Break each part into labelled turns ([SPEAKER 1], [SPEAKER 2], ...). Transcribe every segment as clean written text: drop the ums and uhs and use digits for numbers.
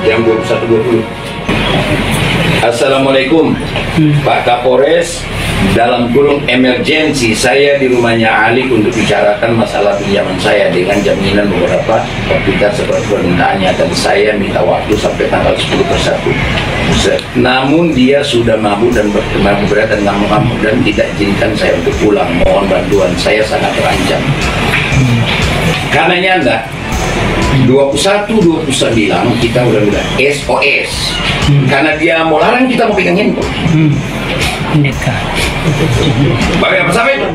[SPEAKER 1] jam 21.20. Assalamualaikum Pak Kapolres, dalam kurung emergensi saya di rumahnya Ali untuk bicarakan masalah pinjaman saya dengan jaminan beberapa kuantitas seperti permintaannya, dan saya minta waktu sampai tanggal 10/1. Namun dia sudah mabuk dan berkemampuan berat dan ngamuk-ngamuk dan tidak izinkan saya untuk pulang. Mohon bantuan, saya sangat terancam. Karena nyanda 21-29 kita udah SOS. Karena dia mau larang kita mau pegang handphone.
[SPEAKER 2] Neka.
[SPEAKER 1] Bagaimana apa sampai itu?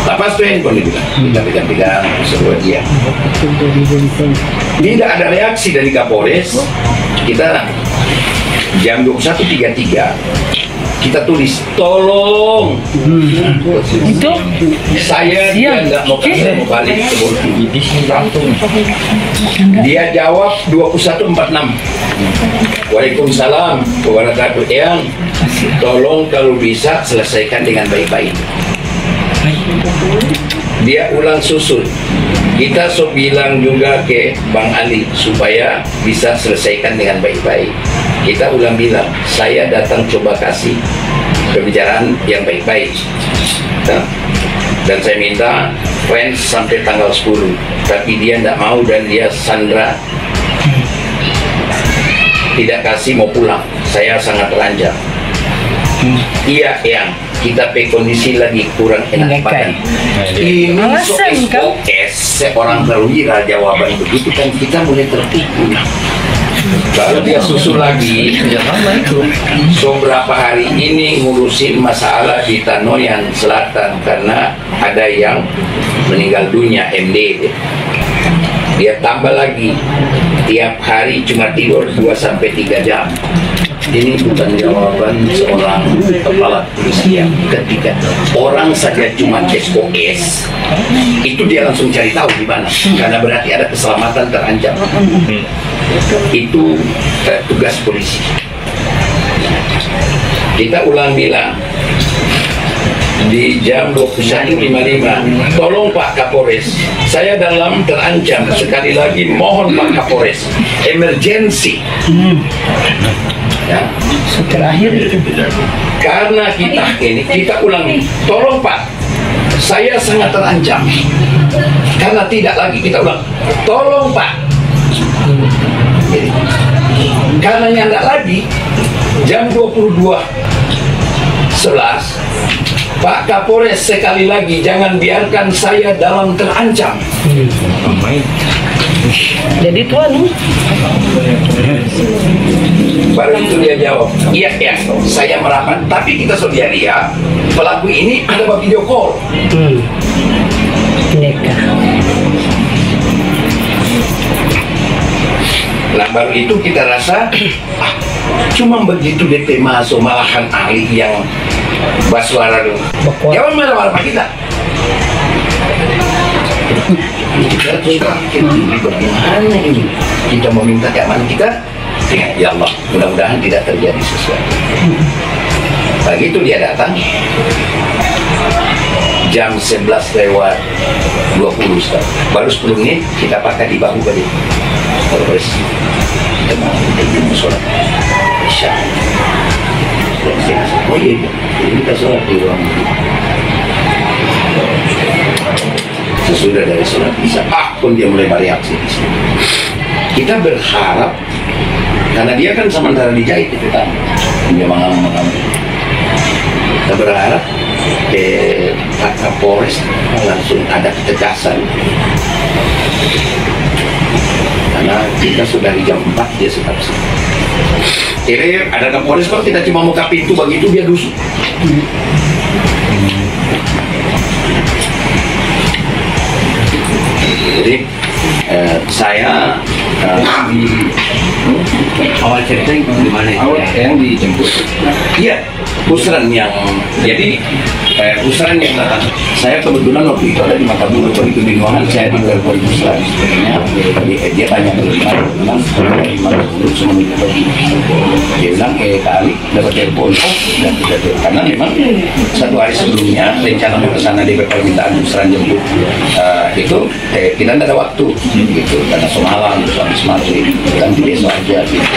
[SPEAKER 1] Lepas tuh handphone itu kan, kita pegang-pegang sebuah dia. Tidak ada reaksi dari Kapolres. Kita jam 21.33 kita tulis tolong.
[SPEAKER 2] Itu
[SPEAKER 1] Saya dia nggak mau kasih mau balik ke Boti. Dia jawab 21.46. Waalaikumsalam wabarakatuh. Yang tolong kalau bisa selesaikan dengan baik-baik. Dia ulang susun. Kita bilang juga ke Bang Ali supaya bisa selesaikan dengan baik-baik. Kita ulang bilang, saya datang coba kasih pembicaraan yang baik-baik. Nah, dan saya minta fans sampai tanggal 10. Tapi dia tidak mau dan dia sandra. Tidak kasih mau pulang. Saya sangat terancam. Iya, yang kita pe kondisi lagi kurang enak badan. Ini SOS seorang perwira jawaban begitu kan kita mulai tertipu. Lalu dia susul lagi, beberapa hari ini ngurusin masalah di Tanoyan Selatan karena ada yang meninggal dunia MD. Dia tambah lagi tiap hari cuma tidur 2-3 jam. Ini bukan jawaban seorang kepala kepolisian. Ketika orang saja cuma SOS, itu dia langsung cari tahu di mana, karena berarti ada keselamatan terancam. Itu tugas polisi. Kita ulang bilang di jam 21.55, tolong Pak Kapolres, saya dalam terancam. Sekali lagi mohon Pak Kapolres, emergency. Ya.
[SPEAKER 2] terakhir itu.
[SPEAKER 1] Karena kita ulangi, tolong Pak, saya sangat terancam. Karena tidak lagi, kita ulang, tolong Pak. Jadi, karena tidak lagi, jam 22.11, Pak Kapolres sekali lagi jangan biarkan saya dalam terancam.
[SPEAKER 2] Jadi tuan,
[SPEAKER 1] baru itu dia jawab, iya ya, saya merapat. Tapi kita sudah lihat pelaku ini ada video call.
[SPEAKER 2] Neka.
[SPEAKER 1] Nah baru itu kita rasa cuma begitu DP masuk, malahan ahli yang baswara dulu. Jangan marah-marah Pak kita. Kita ini bagaimana ini? Kita meminta keamanan kita, ya Allah, mudah-mudahan tidak terjadi sesuatu. Begitu dia datang, jam 11:20 sekarang, baru 10 menit kita pakai di bahu balik. Terus kita mau sholat Isya. Oh iya, kita sholat di ruang. Sesudah dari sholat Isya, pun dia mulai bereaksi di sini. Kita berharap, karena dia kan sementara dijahit itu kan, dia mengamuk. Kita berharap Pak Kapolres langsung ada ketegasan. Karena kita sudah di jam 4 dia sudah bersih. Jadi ada Kapolres kok, kita cuma buka pintu begitu dia dusuk. Jadi saya di awal cerita di mana itu? Yang dijemput. Iya, Pusran yang jadi Pusran yang datang. Saya kebetulan waktu itu ada di Makassar, begitu di ruangan saya di telepon Pusran. Sebenarnya dia tanya memang dia bilang kali dapat telepon dan tidak tahu, karena memang satu hari sebelumnya rencana ke sana di permintaan Pusran jemput itu kita tidak ada waktu gitu karena semalam habis maghrib, nanti besok aja gitu.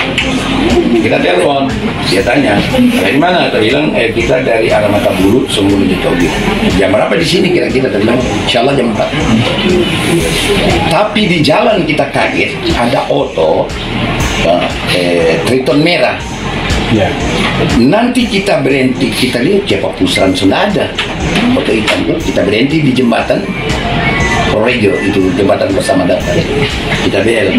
[SPEAKER 1] Kita telepon, dia tanya, dari mana? Kita bilang, kita dari arah Matabulu, semua menuju Tauhid. Jam berapa di sini kira-kira? Kita bilang, insya Allah jam 4. Tapi di jalan kita kaget, ada oto Triton merah.
[SPEAKER 3] Ya.
[SPEAKER 1] Nanti kita berhenti, kita lihat siapa Pusran sudah ada. Oto hitam itu, kita berhenti di jembatan Prorejo, itu jembatan bersama data. Kita bel.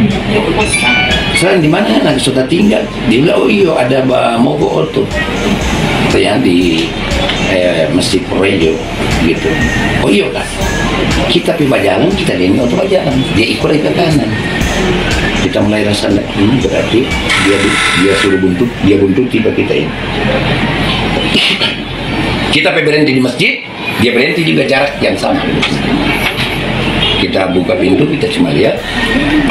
[SPEAKER 1] Sekarang di mana anak sudah tinggal? Dia bilang, oh iya ada mogok oto. Itu yang di Masjid Prorejo gitu. Oh iya kan? Kita pergi jalan, kita lihat oto jalan. Dia ikut ke kanan. Kita mulai rasa berarti dia suruh buntut, dia buntut tiba kita ini. Kita berhenti di masjid, dia berhenti juga jarak yang sama. Kita buka pintu, kita cuma lihat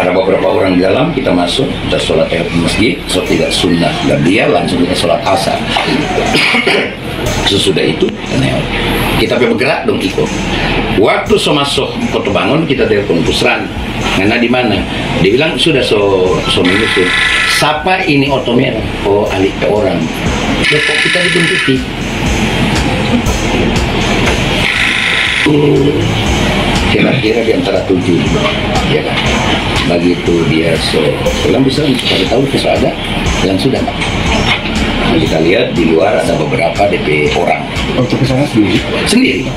[SPEAKER 1] ada beberapa orang di dalam, kita masuk, kita sholat di masjid, so tidak sunnah, dan dia langsung kita sholat asar. Sesudah itu, kita bergerak dong ikut. Waktu so masuk foto bangun, kita telepon Pusran. Karena di mana? Dia bilang sudah so menyusun. Siapa ini oto merah? Oh, alik ke orang. Ya kok kita dibuntuti? Kira-kira di antara 7, ya kan? Begitu dia pulang bisa cari tahu itu ada yang sudah. Nah, kita lihat di luar ada beberapa DP orang.
[SPEAKER 3] Untuk kesana sendiri?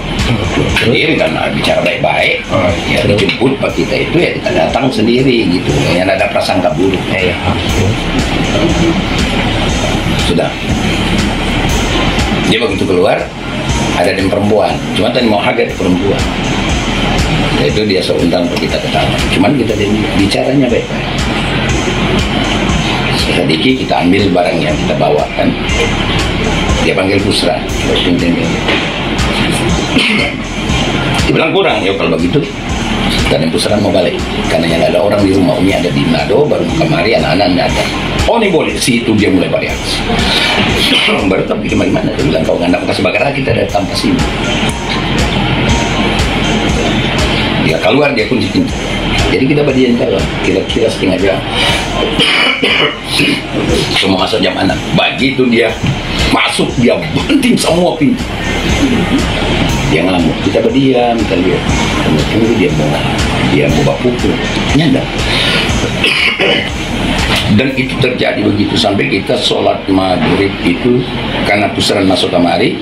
[SPEAKER 1] Sendiri karena bicara baik-baik. Ya dijemput pak kita itu ya kita datang sendiri gitu. Yang ada prasangka buruk. Ya. Sudah. Dia begitu keluar ada yang perempuan. Cuma tadi mau hagat perempuan. Itu dia seundang kita ketawa. Cuman kita bicaranya baik-baik. Sedikit kita ambil barang yang kita bawa kan. Dia panggil Pusran. Dia bilang kurang. Ya kalau begitu karena Pusran mau balik. Karena yang ada orang di rumah. Umi ada di Manado, baru kemari anak-anaknya ada. Oh ini boleh. Situ dia mulai bereaksi. Baru tapi gimana? Dia bilang kau nggak kasih bakar kita datang ke sini. Dia keluar, dia kunci pintu. Jadi kita berdiri jalan, kira-kira setengah jam. Semua masuk jam 6. Begitu dia masuk, dia banting semua pintu. Dia ngamuk, kita berdiam, kita lihat. Kemudian dia mau pukul, nyadar. Dan itu terjadi begitu sampai kita sholat maghrib itu karena Pusran masuk kemari.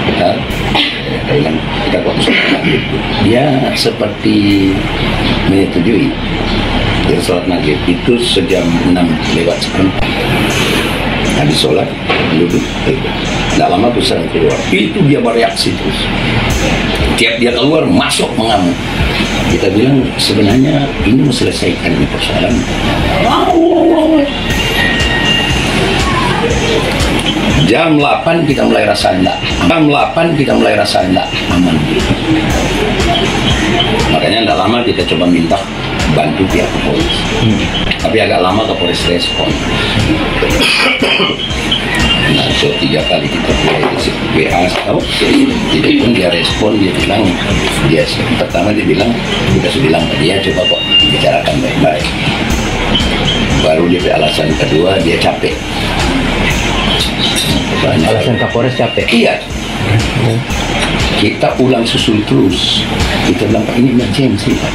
[SPEAKER 1] Kita kok dia seperti menyetujui. Jadi sholat maghrib itu sejam 6 lewat seperempat. Habis sholat duduk. Tidak lama Pusran keluar. Itu dia bereaksi terus. Tiap dia keluar masuk mengamuk. Kita bilang sebenarnya ini mau selesaikan ini persoalan. Jam 8 kita mulai rasa enggak. Jam 8 kita mulai rasa enggak aman. Makanya enggak lama kita coba minta bantu pihak Kapolres. Tapi agak lama Kapolres respon. Nah, so 3 kali kita WA tahu, jadi pun dia respon, dia bilang, pertama dia bilang, kita sudah bilang ke dia coba kok bicarakan baik-baik. Baru dia alasan kedua dia capek.
[SPEAKER 2] Alasan Kapolres capek?
[SPEAKER 1] Iya. Kita ulang susul terus. Kita bilang Pak ini emergency Pak.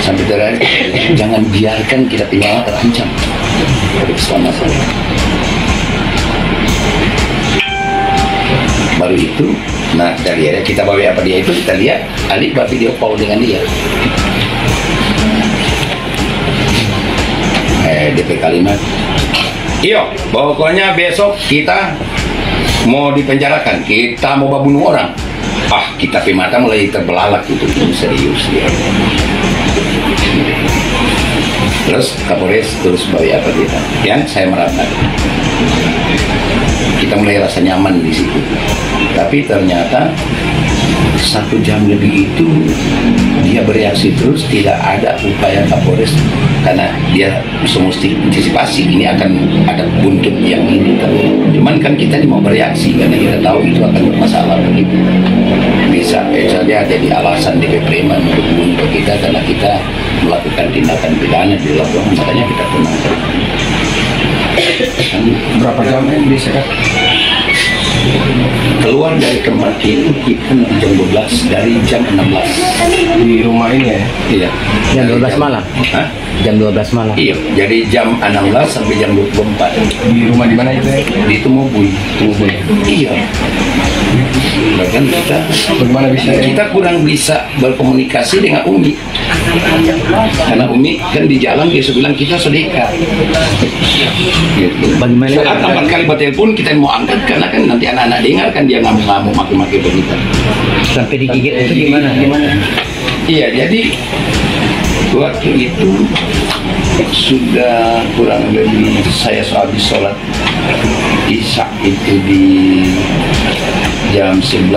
[SPEAKER 1] Sampai terakhir jangan biarkan kita tinggal terancam. Dari keselamatan. Baru itu, nah dari kita bawa apa dia itu kita lihat Ali buat video call dengan dia. DP kalimat. Iyo, pokoknya besok kita mau dipenjarakan, kita mau bunuh orang. Ah, kita mata mulai terbelalak itu serius ya. Terus Kapolres terus bawa apa kita? Yang saya merasa kita mulai rasa nyaman di situ. Tapi ternyata 1 jam lebih itu dia bereaksi terus, tidak ada upaya Kapolres karena dia semesti antisipasi ini akan ada buntut yang ini. Cuman kan kita ini mau bereaksi karena kita tahu itu akan bermasalah begitu. Bisa saja jadi alasan DP Preman untuk bunuh kita karena kita melakukan tindakan pidana di lapangan, makanya kita tenang.
[SPEAKER 3] Berapa jam disekat?
[SPEAKER 1] Keluar dari tempat ini kita jam 12 dari jam 16
[SPEAKER 3] Di rumah ini ya?
[SPEAKER 1] iya
[SPEAKER 2] Jam 12 malam.
[SPEAKER 1] Hah?
[SPEAKER 2] Jam 12 malam.
[SPEAKER 1] Iya, jadi jam 16 sampai jam 24
[SPEAKER 3] Di rumah di mana itu ya?
[SPEAKER 1] di Tumobui. Iya. Bahkan
[SPEAKER 3] Bagaimana bisa ya?
[SPEAKER 1] kita kurang bisa berkomunikasi dengan Umi, karena Umi kan di jalan dia bilang kita sedekah gitu.
[SPEAKER 2] Bagaimana?
[SPEAKER 1] Saat 4 kali telepon kita mau angkat karena kan nanti anak-anak dengar kan dia ngamuk-ngamuk maki-maki begitu.
[SPEAKER 2] Sampai digigit itu gimana?
[SPEAKER 1] Iya, jadi waktu itu sudah kurang lebih saya habis sholat Isya itu di jam 11,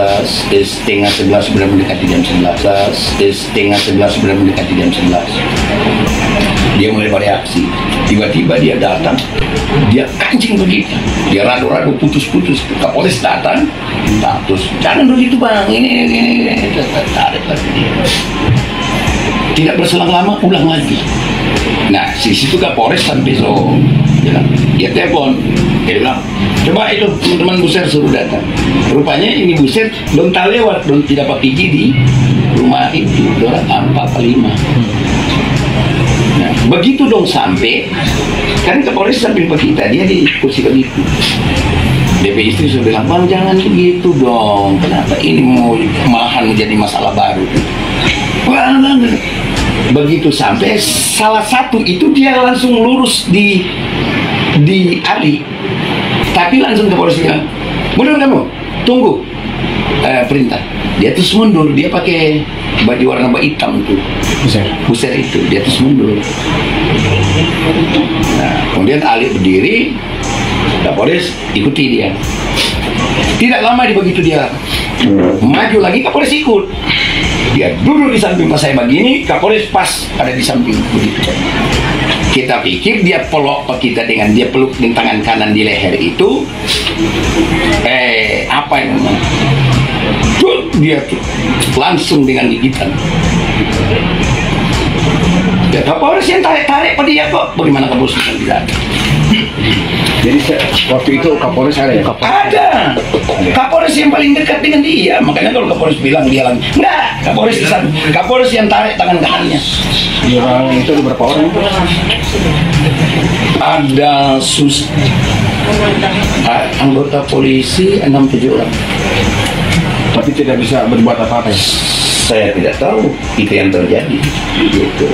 [SPEAKER 1] setengah 11 sudah mendekati jam 11, setengah 11 sudah mendekati jam 11. Dia mulai bereaksi, tiba-tiba dia datang, dia kancing begitu, dia rado-rado putus-putus. Kapolres datang, terus jangan begitu bang, ini tarik lagi dia. Tidak berselang lama ulang lagi. Nah, di situ Kapolres sampai dia telepon, dia bilang, coba itu teman-teman Buser suruh datang. Rupanya ini Buser belum tak lewat, belum tidak pakai izin di rumah itu, orang 4 5. Nah, begitu dong sampai, kan Kapolres sambil kita, dia di kursi begitu. DP istri sudah bilang, bang jangan begitu dong, kenapa ini mau malahan menjadi masalah baru? Wah, begitu sampai salah satu itu dia langsung lurus di Ali, tapi langsung Kapolres bilang, mundur kamu, tunggu perintah. Dia terus mundur, dia pakai baju warna hitam tuh, Buser itu, dia terus mundur. Nah, kemudian Ali berdiri, Kapolres ikuti dia. Tidak lama begitu dia maju lagi, Kapolres ikut. Dia duduk di samping pas saya begini, Kapolres pas ada di samping begitu. Kita pikir dia peluk kita dengan dia peluk dengan tangan kanan di leher itu, apa yang namanya? Dia langsung dengan gigitan. Ya, Kapolres yang tarik-tarik pada dia kok. Bagaimana Kapolres tidak?
[SPEAKER 3] Jadi waktu itu Kapolres ada ya?
[SPEAKER 1] Ada. Kapolres yang paling dekat dengan dia. Makanya kalau Kapolres bilang dia lagi, enggak. Kapolres yang tarik tangan kanannya.
[SPEAKER 3] Orang itu ada berapa orang itu?
[SPEAKER 1] Ada anggota polisi 6-7 orang.
[SPEAKER 3] Tapi tidak bisa berbuat apa-apa ya?
[SPEAKER 1] Saya tidak tahu itu yang terjadi gitu.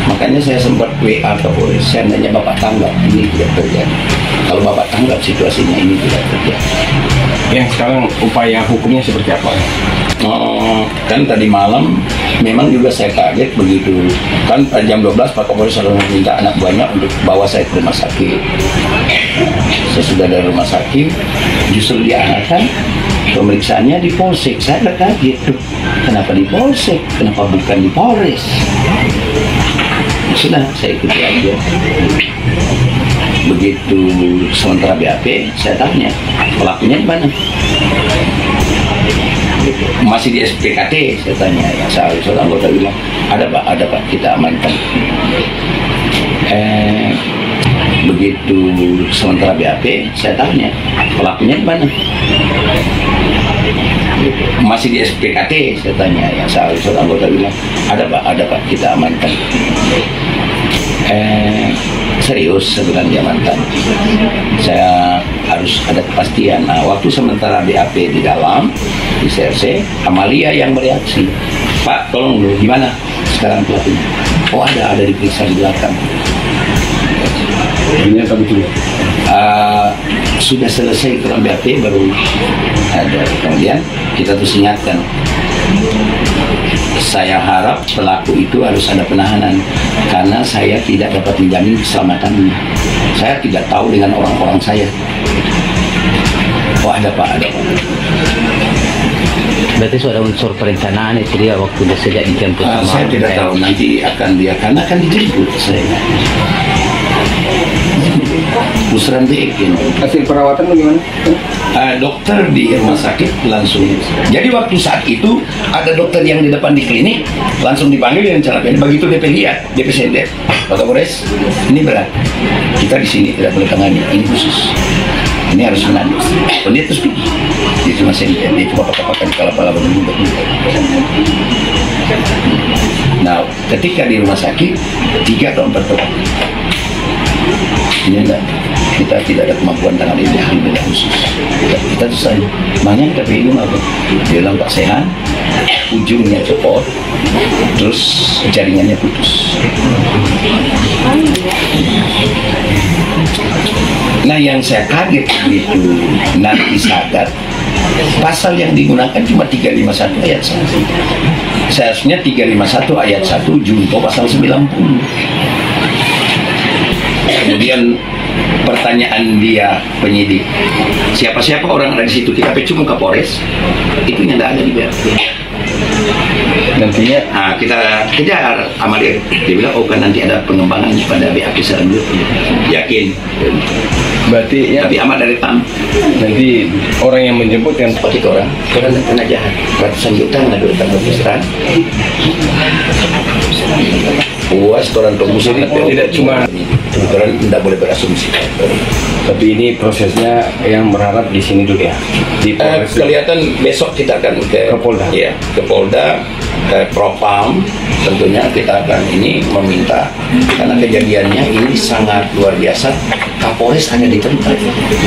[SPEAKER 1] Makanya saya sempat WA ke polisi, saya nanya Bapak tanggap ini tidak terjadi. Kalau Bapak tanggap situasinya ini tidak terjadi.
[SPEAKER 3] Yang sekarang upaya hukumnya seperti apa?
[SPEAKER 1] Kan tadi malam memang juga saya kaget begitu. Kan jam 12 Pak Kapolres selalu meminta anak buahnya untuk bawa saya ke rumah sakit. Saya sudah dari rumah sakit, justru diarahkan pemeriksaannya di Polsek. Saya agak kaget tuh, kenapa di Polsek, kenapa bukan di Polres? Sudah, saya ikuti aja. Begitu sementara BAP, saya tanya, pelakunya di mana? Masih di SPKT, saya tanya. Ya, saya anggota bilang, ada pak, kita amankan. Begitu sementara BAP, saya tanya, pelakunya di mana? Masih di SPKT, saya tanya. Ya, saya anggota bilang, ada pak, kita amankan. Serius, saya bilang diamankan. Saya harus ada kepastian. Nah, waktu sementara BAP di dalam, di CRC, Amalia yang bereaksi, Pak, tolong dulu, gimana sekarang pelakunya? Oh, ada diperiksa di belakang.
[SPEAKER 3] Ini apa betul?
[SPEAKER 1] Sudah selesai kurang BAP baru ada. Kemudian kita terus ingatkan, saya harap pelaku itu harus ada penahanan karena saya tidak dapat menjamin keselamatannya. Saya tidak tahu dengan orang-orang saya. Oh, ada pak.
[SPEAKER 2] Berarti sudah unsur perencanaan itu dia waktu dia sejak dijemput sama
[SPEAKER 1] saya tidak tahu nanti akan dia karena akan dijemput saya. Pusran BEK ini.
[SPEAKER 3] Hasil perawatan bagaimana?
[SPEAKER 1] Dokter di rumah sakit langsung. Jadi waktu saat itu ada dokter yang di depan di klinik langsung dipanggil dan celakain. Begitu DP lihat, DP sender, Pak Kapolres, ini berat. Kita di sini tidak boleh tangani, ini khusus. Ini harus menangis. Dia terus pergi. Dia cuma sender, dia cuma pakai kepala begini. Nah, ketika di rumah sakit 3 atau 4 orang. Ini enggak, kita tidak ada kemampuan tangan ini ahli bedah khusus. Kita tuh saja, makanya kita hidung apa? Dia bilang Pak Sehan, ujungnya copot, terus jaringannya putus. Nah, yang saya kaget itu nanti sadar pasal yang digunakan cuma 351 ayat 1. Seharusnya 351 ayat 1 junto pasal 90. Kemudian pertanyaan dia penyidik, siapa-siapa orang ada di situ, kita cuma Kapolres, itu yang tidak ada di BAP. Nantinya kita kejar sama dia. Dia bilang, oh kan nanti ada pengembangan pada BAP selanjutnya. Yakin.
[SPEAKER 3] Berarti ya.
[SPEAKER 1] Tapi amat dari tam.
[SPEAKER 3] Nanti orang yang menjemput yang
[SPEAKER 1] pakai orang kena jahat. Ratusan juta ngadu utang besar. Puas orang tunggu sini
[SPEAKER 3] tidak cuma
[SPEAKER 1] orang tidak boleh berasumsi.
[SPEAKER 3] Tapi ini prosesnya yang berharap di sini dulu ya. Di
[SPEAKER 1] kelihatan besok kita akan ke
[SPEAKER 3] Polda.
[SPEAKER 1] Ya, ke Polda, ke Propam. Tentunya kita akan ini meminta karena kejadiannya ini sangat luar biasa. Kapolres ada di tempat,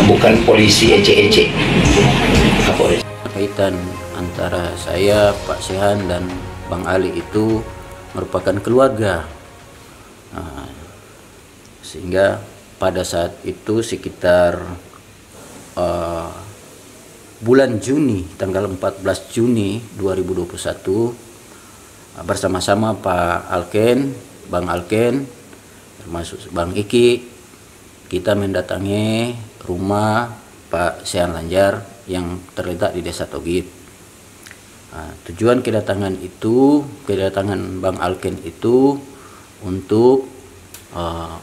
[SPEAKER 1] bukan polisi ece-ece. Kapolres.
[SPEAKER 2] Kaitan antara saya, Pak Sehan dan Bang Ali itu merupakan keluarga. Sehingga pada saat itu sekitar bulan Juni, tanggal 14 Juni 2021 bersama-sama Pak Alken, Bang Alken, termasuk Bang Iki, kita mendatangi rumah Pak Sehan Lanjar yang terletak di Desa Togit. Tujuan kedatangan Bang Alken itu untuk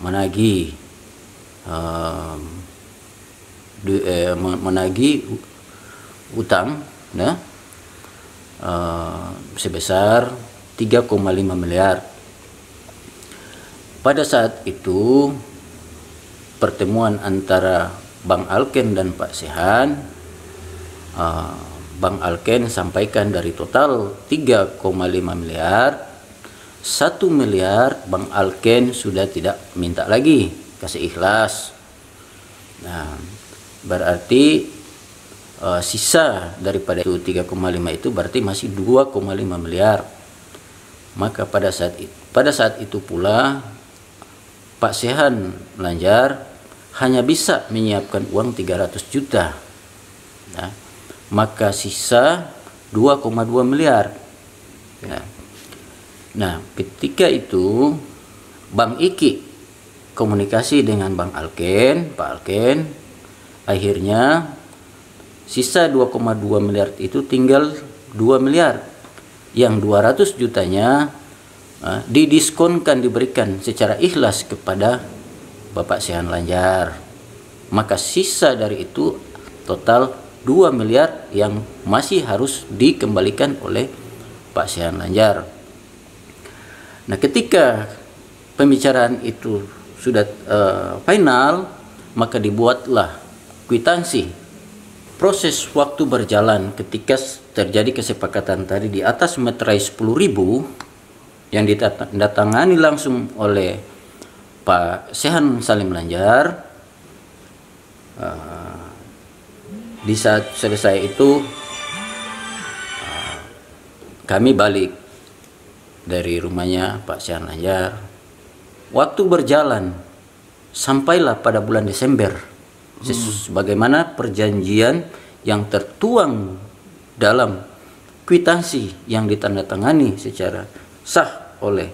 [SPEAKER 2] menagih utang sebesar 3,5 miliar. Pada saat itu pertemuan antara Bang Alken dan Pak Sehan, Bang Alken sampaikan dari total 3,5 miliar, 1 miliar Bang Alken sudah tidak minta lagi, kasih ikhlas. Nah, berarti sisa daripada itu 3,5 itu berarti masih 2,5 miliar. Maka pada saat itu pula Pak Sehan Lanjar hanya bisa menyiapkan uang 300 juta. Nah, maka sisa 2,2 miliar. Nah, ketika itu Bang Iki komunikasi dengan Bang Alken, Pak Alken, akhirnya sisa 2,2 miliar itu tinggal 2 miliar. Yang 200 jutanya didiskonkan, diberikan secara ikhlas kepada Bapak Sehan Lanjar. Maka sisa dari itu total 2 miliar yang masih harus dikembalikan oleh Pak Sehan Lanjar. Nah, ketika pembicaraan itu sudah final, maka dibuatlah kwitansi. Proses waktu berjalan ketika terjadi kesepakatan tadi di atas meterai 10.000 yang didatangani langsung oleh Pak Sehan Salim Lanjar. Di saat selesai itu kami balik dari rumahnya Pak Sehan Lanjar. Waktu berjalan sampailah pada bulan Desember, sebagaimana perjanjian yang tertuang dalam kwitansi yang ditandatangani secara sah oleh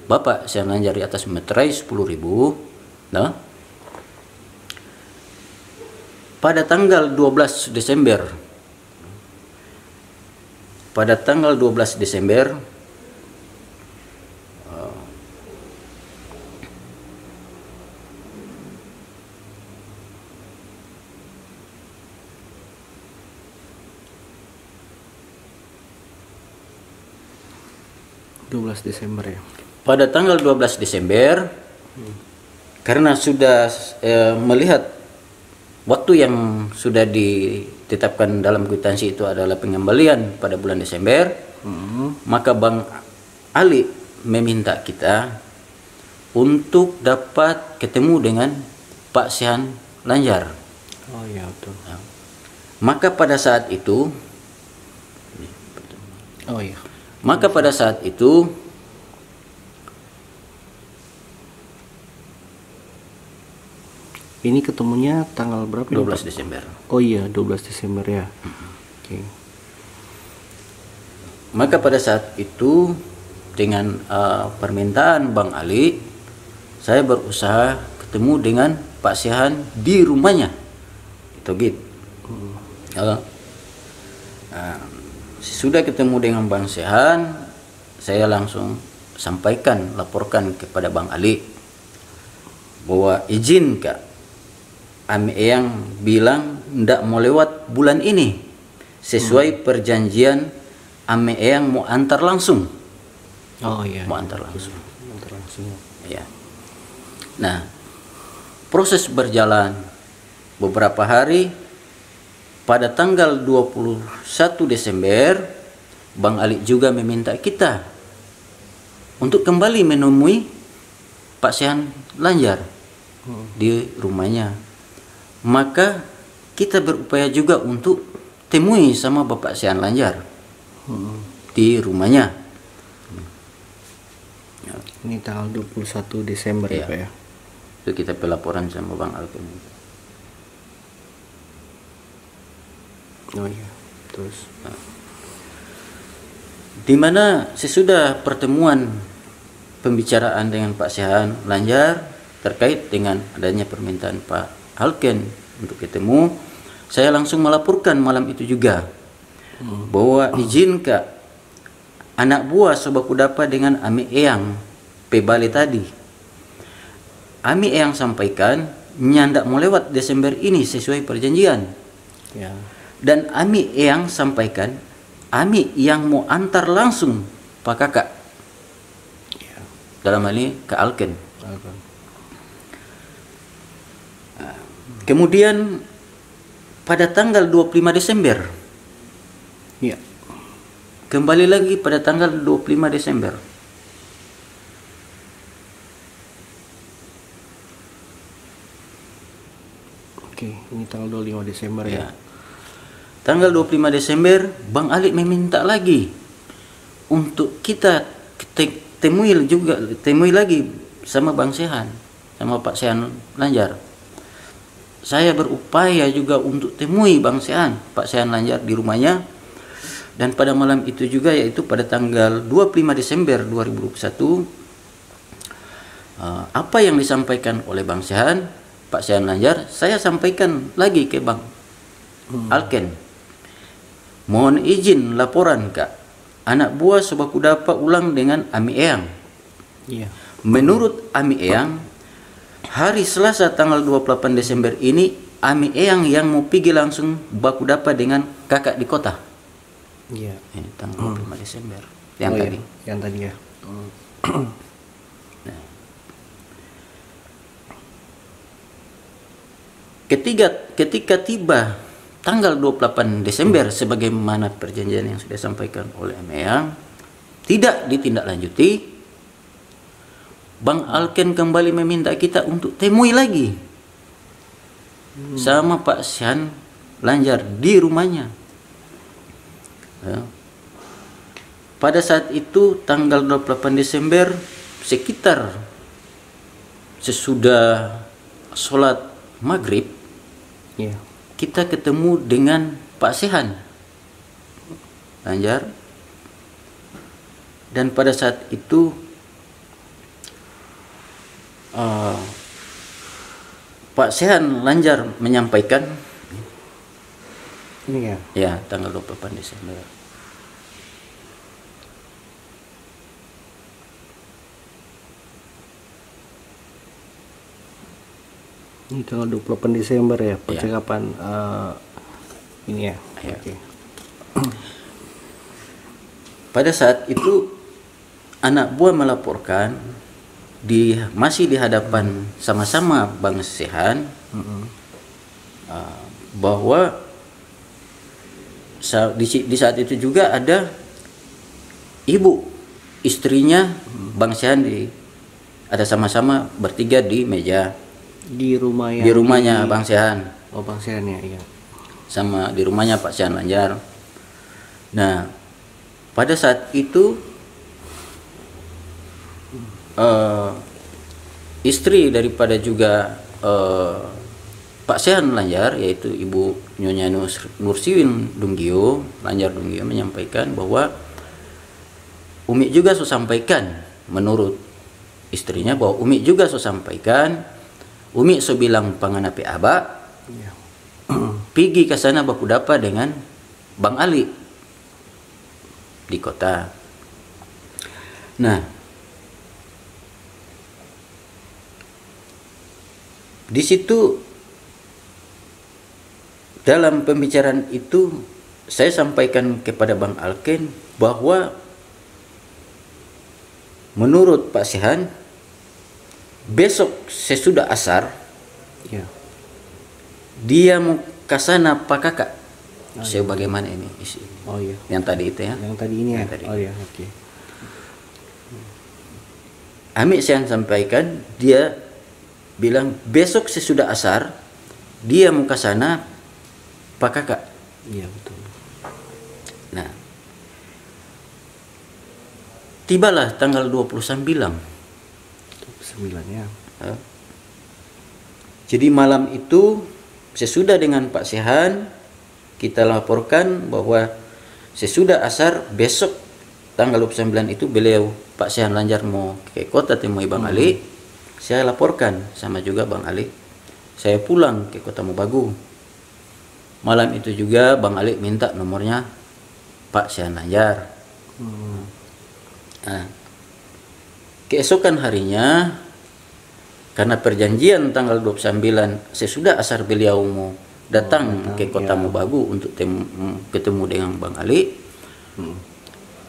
[SPEAKER 2] Bapak Sehan Lanjar di atas meterai 10.000. Nah, pada tanggal 12 Desember,
[SPEAKER 4] 12 Desember ya.
[SPEAKER 2] Pada tanggal 12 Desember, karena sudah melihat waktu yang sudah ditetapkan dalam kwitansi itu adalah pengembalian pada bulan Desember, maka Bang Ali meminta kita untuk dapat ketemu dengan Pak Sehan Lanjar.
[SPEAKER 4] Oh iya betul.
[SPEAKER 2] Maka pada saat itu,
[SPEAKER 4] ini ketemunya tanggal berapa?
[SPEAKER 2] 12 Desember.
[SPEAKER 4] Oh iya, 12 Desember ya. Oke.
[SPEAKER 2] Maka pada saat itu dengan permintaan Bang Ali, saya berusaha ketemu dengan Pak Sehan di rumahnya. Itu gitu. Sudah ketemu dengan Bang Sehan, saya langsung laporkan kepada Bang Ali bahwa izin Kak, Ami Eyang bilang ndak mau lewat bulan ini, sesuai perjanjian Ami Eyang mau antar langsung.
[SPEAKER 4] Oh iya.
[SPEAKER 2] Mau antar langsung.
[SPEAKER 4] Antar langsung.
[SPEAKER 2] Ya. Nah, proses berjalan beberapa hari. Pada tanggal 21 Desember, Bang Ali juga meminta kita untuk kembali menemui Pak Sehan Lanjar di rumahnya. Maka kita berupaya juga untuk temui sama Bapak Sehan Lanjar di rumahnya.
[SPEAKER 4] Ini tanggal 21 Desember ya, Pak ya.
[SPEAKER 2] Itu kita pelaporan sama Bang Alken.
[SPEAKER 4] Oh iya, terus
[SPEAKER 2] di mana sesudah pertemuan pembicaraan dengan Pak Sehan Lanjar terkait dengan adanya permintaan Pak Alken untuk ketemu, saya langsung melaporkan malam itu juga bahwa izin Kak, anak buah Sobaku Dapa dengan Ami Eyang Pebale tadi. Ami Eyang sampaikan nyandak mau lewat Desember ini sesuai perjanjian.
[SPEAKER 4] ya.
[SPEAKER 2] Dan Ami Eyang sampaikan Ami yang mau antar langsung Pak Kakak.
[SPEAKER 4] Ya.
[SPEAKER 2] Dalam hal ini ke Alken.
[SPEAKER 4] Alken.
[SPEAKER 2] Kemudian pada tanggal 25 Desember.
[SPEAKER 4] Ya.
[SPEAKER 2] Kembali lagi pada tanggal 25 Desember.
[SPEAKER 4] Oke, ini tanggal 25 Desember ya.
[SPEAKER 2] Tanggal 25 Desember, Bang Ali meminta lagi untuk kita temui lagi sama Bang Sehan, sama Pak Sehan Lanjar. Saya berupaya juga untuk temui Bang Sehan, Pak Sehan Lanjar di rumahnya. Dan pada malam itu juga, yaitu pada tanggal 25 Desember 2021, apa yang disampaikan oleh Bang Sehan, Pak Sehan Lanjar, saya sampaikan lagi ke Bang Alken. Mohon izin laporan Kak, anak buah Sobaku Dapa ulang dengan Ami Eyang.
[SPEAKER 4] Iya.
[SPEAKER 2] Menurut Ami Eyang, hari Selasa tanggal 28 Desember ini Ami Eyang yang mau pergi langsung baku Dapa dengan kakak di kota.
[SPEAKER 4] Iya.
[SPEAKER 2] Ini tanggal 25 Desember yang
[SPEAKER 4] Oh,
[SPEAKER 2] tadi.
[SPEAKER 4] iya. Yang tadi ya.
[SPEAKER 2] Ketika tiba tanggal 28 Desember sebagaimana perjanjian yang sudah disampaikan oleh Ami Eyang tidak ditindaklanjuti, Bang Alken kembali meminta kita untuk temui lagi sama Pak Sehan Lanjar di rumahnya. Ya. Pada saat itu tanggal 28 Desember sekitar sesudah sholat maghrib,
[SPEAKER 4] Iya.
[SPEAKER 2] kita ketemu dengan Pak Sehan Lanjar. Dan pada saat itu Pak Sehan Lanjar menyampaikan,
[SPEAKER 4] Ini ya.
[SPEAKER 2] ya, tanggal 28 Desember.
[SPEAKER 4] Ini tanggal 28 Desember ya, percakapan ini ya.
[SPEAKER 2] Ya.
[SPEAKER 4] Oke.
[SPEAKER 2] Pada saat itu anak buah melaporkan masih di hadapan sama-sama Bang Sehan, bahwa di saat itu juga ada ibu istrinya Bang Sehan ada sama-sama bertiga di meja
[SPEAKER 4] Di rumah yang
[SPEAKER 2] di rumahnya Bang Sehan.
[SPEAKER 4] Oh, Bang Sehan ya, iya.
[SPEAKER 2] Sama di rumahnya Pak Sehan Lanjar. Nah, pada saat itu istri daripada juga Pak Sehan Lanjar, yaitu Ibu Nyonya Nursiwin Dunggio Lanjar Dunggio, menyampaikan bahwa Umi juga sampaikan, menurut istrinya, bahwa Umi juga sampaikan, Umi bilang panganapi aba, pergi ke sana baku dapa dengan Bang Ali di kota. Nah, di situ dalam pembicaraan itu saya sampaikan kepada Bang Alken bahwa menurut Pak Sehan, besok sesudah asar,
[SPEAKER 4] Ya.
[SPEAKER 2] dia mau ke sana Pak Kakak. Saya bagaimana ini isi?
[SPEAKER 4] Oh iya.
[SPEAKER 2] Yang tadi itu ya.
[SPEAKER 4] Yang tadi ini ya.
[SPEAKER 2] Yang tadi.
[SPEAKER 4] Oh iya, oke.
[SPEAKER 2] Ami Sehan sampaikan, dia bilang besok sesudah asar dia mau ke sana Pak Kakak.
[SPEAKER 4] Iya, betul.
[SPEAKER 2] Nah, tibalah tanggal 29.
[SPEAKER 4] 9 ya.
[SPEAKER 2] Jadi malam itu sesudah dengan Pak Sehan kita laporkan bahwa sesudah asar besok tanggal 29 itu beliau Pak Sehan Lanjar mau ke kota temui Bang Ali. Saya laporkan sama juga Bang Ali. Saya pulang ke Kota Mobagu. Malam itu juga Bang Ali minta nomornya Pak Sehan Lanjar. Nah, keesokan harinya karena perjanjian tanggal 29 sesudah asar beliau mau datang ke Kota Mobagu untuk ketemu dengan Bang Ali.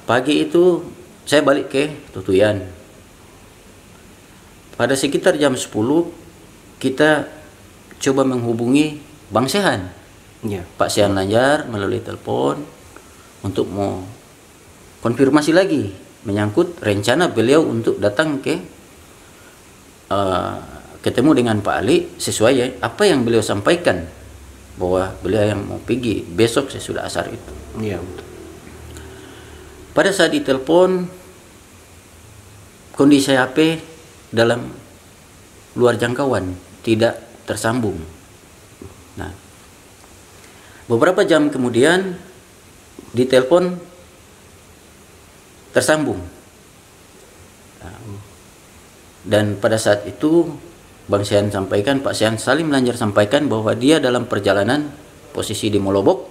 [SPEAKER 2] Pagi itu saya balik ke Tutuyan. Pada sekitar jam 10 kita coba menghubungi Bang Sehan.
[SPEAKER 4] Ya.
[SPEAKER 2] Pak Sehan Lanjar melalui telepon untuk mau konfirmasi lagi menyangkut rencana beliau untuk datang ke ketemu dengan Pak Ali sesuai ya, apa yang beliau sampaikan bahwa beliau yang mau pergi besok sesudah asar itu.
[SPEAKER 4] Iya.
[SPEAKER 2] Pada saat ditelepon kondisi HP dalam luar jangkauan, tidak tersambung. Nah, beberapa jam kemudian ditelepon tersambung. Dan pada saat itu Bang Sehan sampaikan, Pak Sehan Salim Lanjar sampaikan bahwa dia dalam perjalanan posisi di Molobok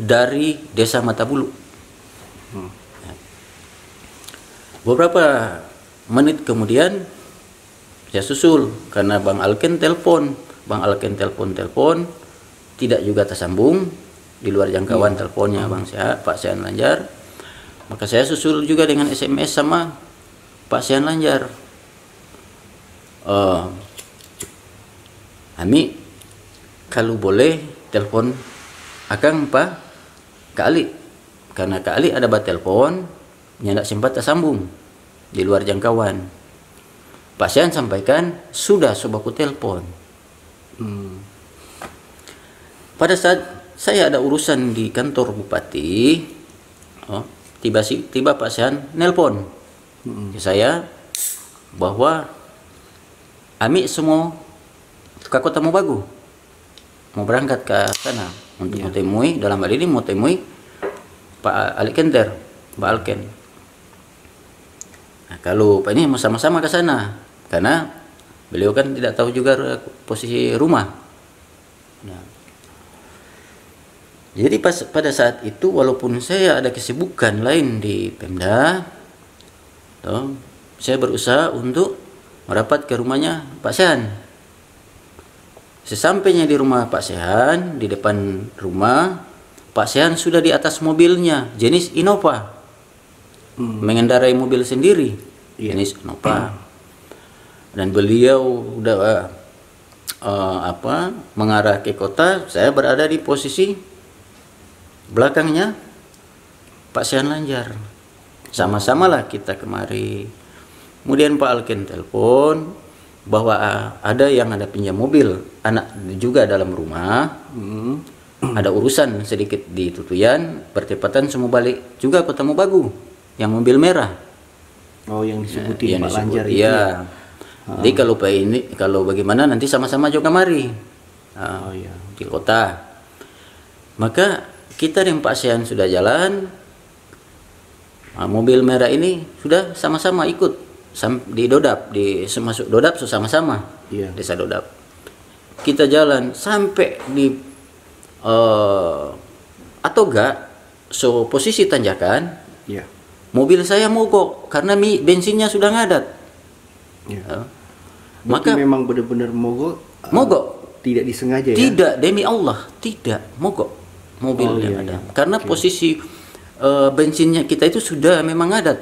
[SPEAKER 2] dari Desa Matabulu. Beberapa menit kemudian saya susul karena Bang Alken telepon tidak juga tersambung, di luar jangkauan teleponnya Pak Sehan Lanjar. Maka saya susul juga dengan SMS sama Pak Sehan Lanjar. Ami kalau boleh telepon akang Pak Kak Ali, karena Kak Ali ada telepon nyak sempat tersambung di luar jangkauan. Pak Sehan sampaikan sudah sobaku telepon. Pada saat saya ada urusan di kantor bupati, tiba Pak Sehan nelpon ke saya bahwa Ami semua ke Kota Mobagu mau berangkat ke sana untuk mau temui, dalam hal ini mau temui Pak Alkenter, Pak Alken. Nah, kalau Pak ini mau sama-sama ke sana karena beliau kan tidak tahu juga posisi rumah. Nah, jadi pada saat itu walaupun saya ada kesibukan lain di Pemda, saya berusaha untuk merapat ke rumahnya Pak Sehan. Sesampainya di rumah Pak Sehan, di depan rumah, Pak Sehan sudah di atas mobilnya jenis Innova. mengendarai mobil sendiri, jenis Nova. Dan beliau udah mengarah ke kota, saya berada di posisi belakangnya Pak Sehan Lanjar. Sama-sama lah kita kemari. Kemudian Pak Alken telepon bahwa ada yang ada pinjam mobil, anak juga dalam rumah. Ada urusan sedikit di Tutuyan, bertepatan semua balik juga Kota Mobagu, yang mobil merah.
[SPEAKER 4] Oh, yang disebutin Pak Lanjar itu.
[SPEAKER 2] Iya. Jadi kalau bagaimana nanti sama-sama juga mari di kota. Maka kita dengan Pak Sehan sudah jalan, mobil merah ini sudah sama-sama ikut di Dodap, masuk Dodap sama-sama, desa Dodap. Kita jalan sampai di Atoga, posisi tanjakan, mobil saya mogok karena bensinnya sudah ngadat.
[SPEAKER 4] Maka memang benar-benar mogok. Tidak disengaja ya?
[SPEAKER 2] Tidak, demi Allah, tidak mogok mobilnya ada. Karena posisi bensinnya kita itu sudah memang ngadat.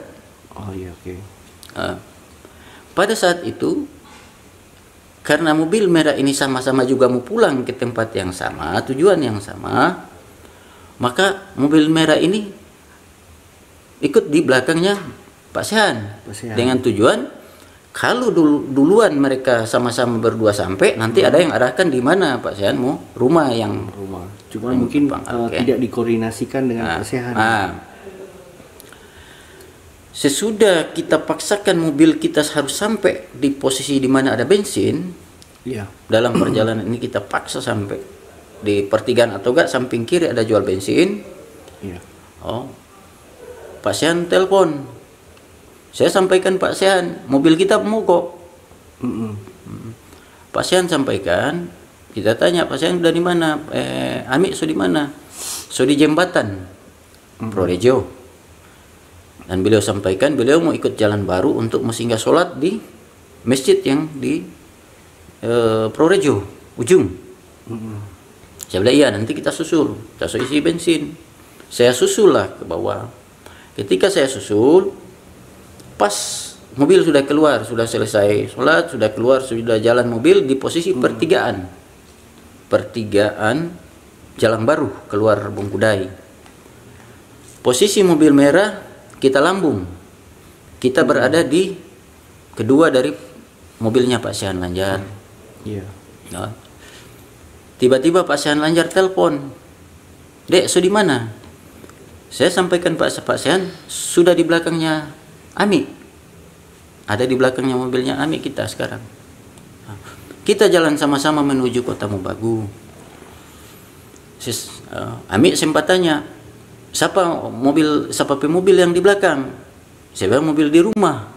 [SPEAKER 2] Pada saat itu, karena mobil merah ini sama-sama juga mau pulang ke tempat yang sama, tujuan yang sama, maka mobil merah ini ikut di belakangnya Pak Sehan. Dengan tujuan, kalau duluan mereka sama-sama berdua sampai, nanti ada yang arahkan di mana Pak Sehan mau rumah.
[SPEAKER 4] Cuma mungkin tidak dikoordinasikan dengan Pak Sehan.
[SPEAKER 2] Sesudah kita paksakan mobil kita harus sampai di posisi di mana ada bensin, dalam perjalanan ini kita paksa sampai di pertigaan atau enggak samping kiri ada jual bensin. Pak Sehan telepon, saya sampaikan Pak Sehan, mobil kita mogok. Pak Sehan sampaikan, kita tanya Pak Sehan udah di mana? Ami di mana? Di jembatan Prorejo. Dan beliau sampaikan beliau mau ikut jalan baru untuk singgah sholat di masjid yang di Prorejo ujung. Saya bilang iya, nanti kita susul, kita isi bensin. Saya susul lah ke bawah. Ketika saya susul, pas mobil sudah keluar, sudah selesai sholat, sudah keluar, sudah jalan mobil di posisi pertigaan Jalan Baru keluar Bungkudai. Posisi mobil merah kita lambung, kita berada di kedua dari mobilnya Pak Sehan Lanjar. Tiba-tiba Pak Sehan Lanjar telepon, Dek, di mana? Saya sampaikan Pak Sehan sudah di belakangnya Ami, ada di belakangnya mobilnya Ami kita sekarang. Kita jalan sama-sama menuju Kota Mobagu. Ami sempat tanya, siapa mobil yang di belakang? Saya bilang mobil di rumah.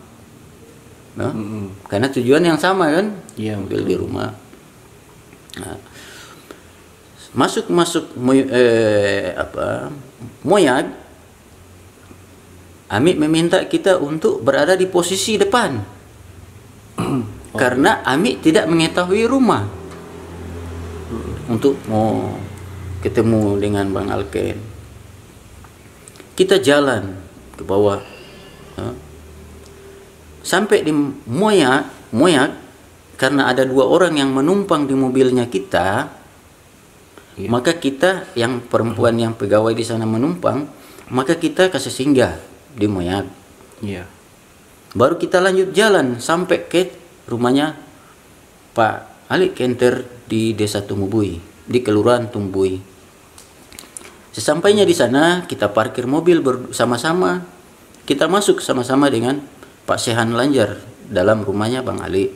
[SPEAKER 2] Karena tujuan yang sama kan? Mobil di rumah. Masuk Moyag, Ami meminta kita untuk berada di posisi depan. Karena Ami tidak mengetahui rumah. Untuk mau ketemu dengan Bang Alken. Kita jalan ke bawah, sampai di Moyag, karena ada 2 orang yang menumpang di mobilnya kita, maka kita yang perempuan yang pegawai di sana menumpang, maka kita kasih singgah di Moyag. Baru kita lanjut jalan sampai ke rumahnya Pak Ali Kenter di Desa Tumubui, di Kelurahan Tumbuy. Sesampainya di sana, kita parkir mobil bersama-sama. Kita masuk sama-sama dengan Pak Sehan Lanjar dalam rumahnya Bang Ali.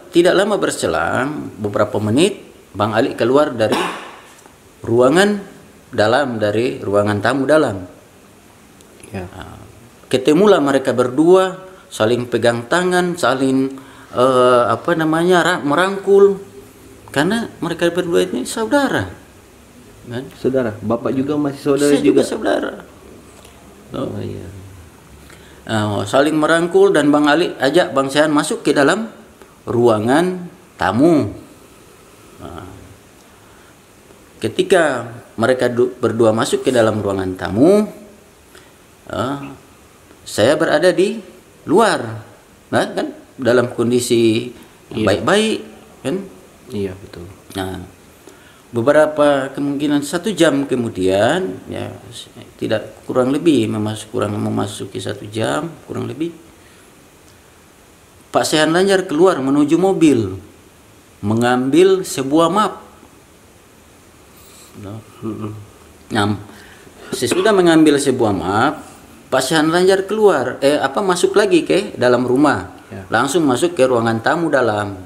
[SPEAKER 2] Tidak lama berselang, beberapa menit, Bang Ali keluar dari ruangan tamu dalam. Ketemulah mereka berdua, saling pegang tangan, saling merangkul. Karena mereka berdua ini saudara, kan?
[SPEAKER 4] Saudara, bapak juga masih saudara.
[SPEAKER 2] Saya juga saudara. Saling merangkul dan Bang Ali ajak Bang Sehan masuk ke dalam ruangan tamu. Ketika mereka berdua masuk ke dalam ruangan tamu, saya berada di luar, nah, kan dalam kondisi baik-baik, kan?
[SPEAKER 4] Iya betul.
[SPEAKER 2] Nah, beberapa kemungkinan 1 jam kemudian, ya tidak kurang lebih, memasuki 1 jam kurang lebih, Pak Sehan Lanjar keluar menuju mobil, mengambil sebuah map. Nah, sesudah mengambil sebuah map, Pak Sehan Lanjar keluar, masuk lagi ke dalam rumah, langsung masuk ke ruangan tamu dalam,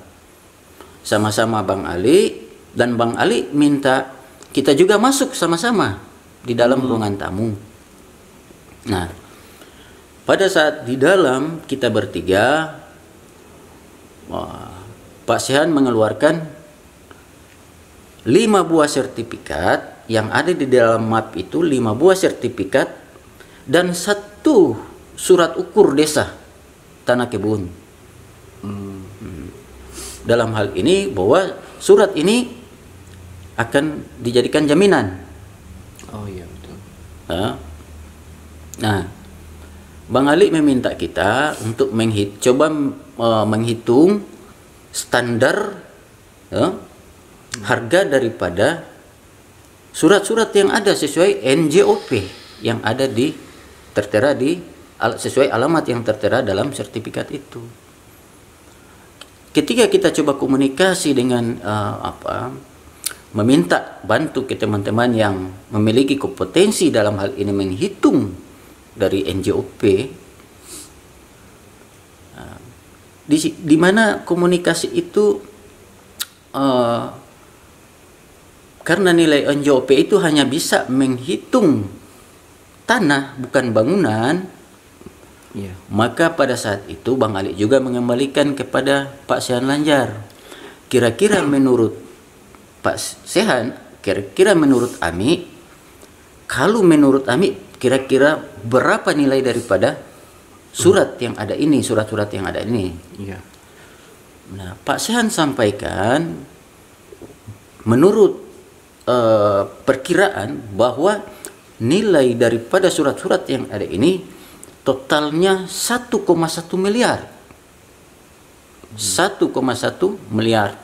[SPEAKER 2] sama-sama Bang Ali, dan Bang Ali minta kita juga masuk sama-sama di dalam ruangan tamu. Nah, pada saat di dalam kita bertiga, Pak Sehan mengeluarkan 5 buah sertifikat yang ada di dalam map itu, 5 buah sertifikat dan 1 surat ukur desa tanah kebun. Dalam hal ini bahwa surat ini akan dijadikan jaminan.
[SPEAKER 4] Oh iya betul.
[SPEAKER 2] Nah, Bang Ali meminta kita untuk coba menghitung standar harga daripada surat-surat yang ada sesuai NJOP yang ada tertera sesuai alamat yang tertera dalam sertifikat itu. Ketika kita coba komunikasi dengan meminta bantu ke teman-teman yang memiliki kompetensi dalam hal ini menghitung dari NJOP, di mana komunikasi itu karena nilai NJOP itu hanya bisa menghitung tanah bukan bangunan, maka pada saat itu Bang Ali juga mengembalikan kepada Pak Sehan Lanjar, kira-kira menurut Pak Sehan, kira-kira menurut Ami, kalau menurut Ami kira-kira berapa nilai daripada surat yang ada ini, surat-surat yang ada ini. Nah, Pak Sehan sampaikan menurut perkiraan bahwa nilai daripada surat-surat yang ada ini totalnya 1,1 miliar. 1,1 miliar.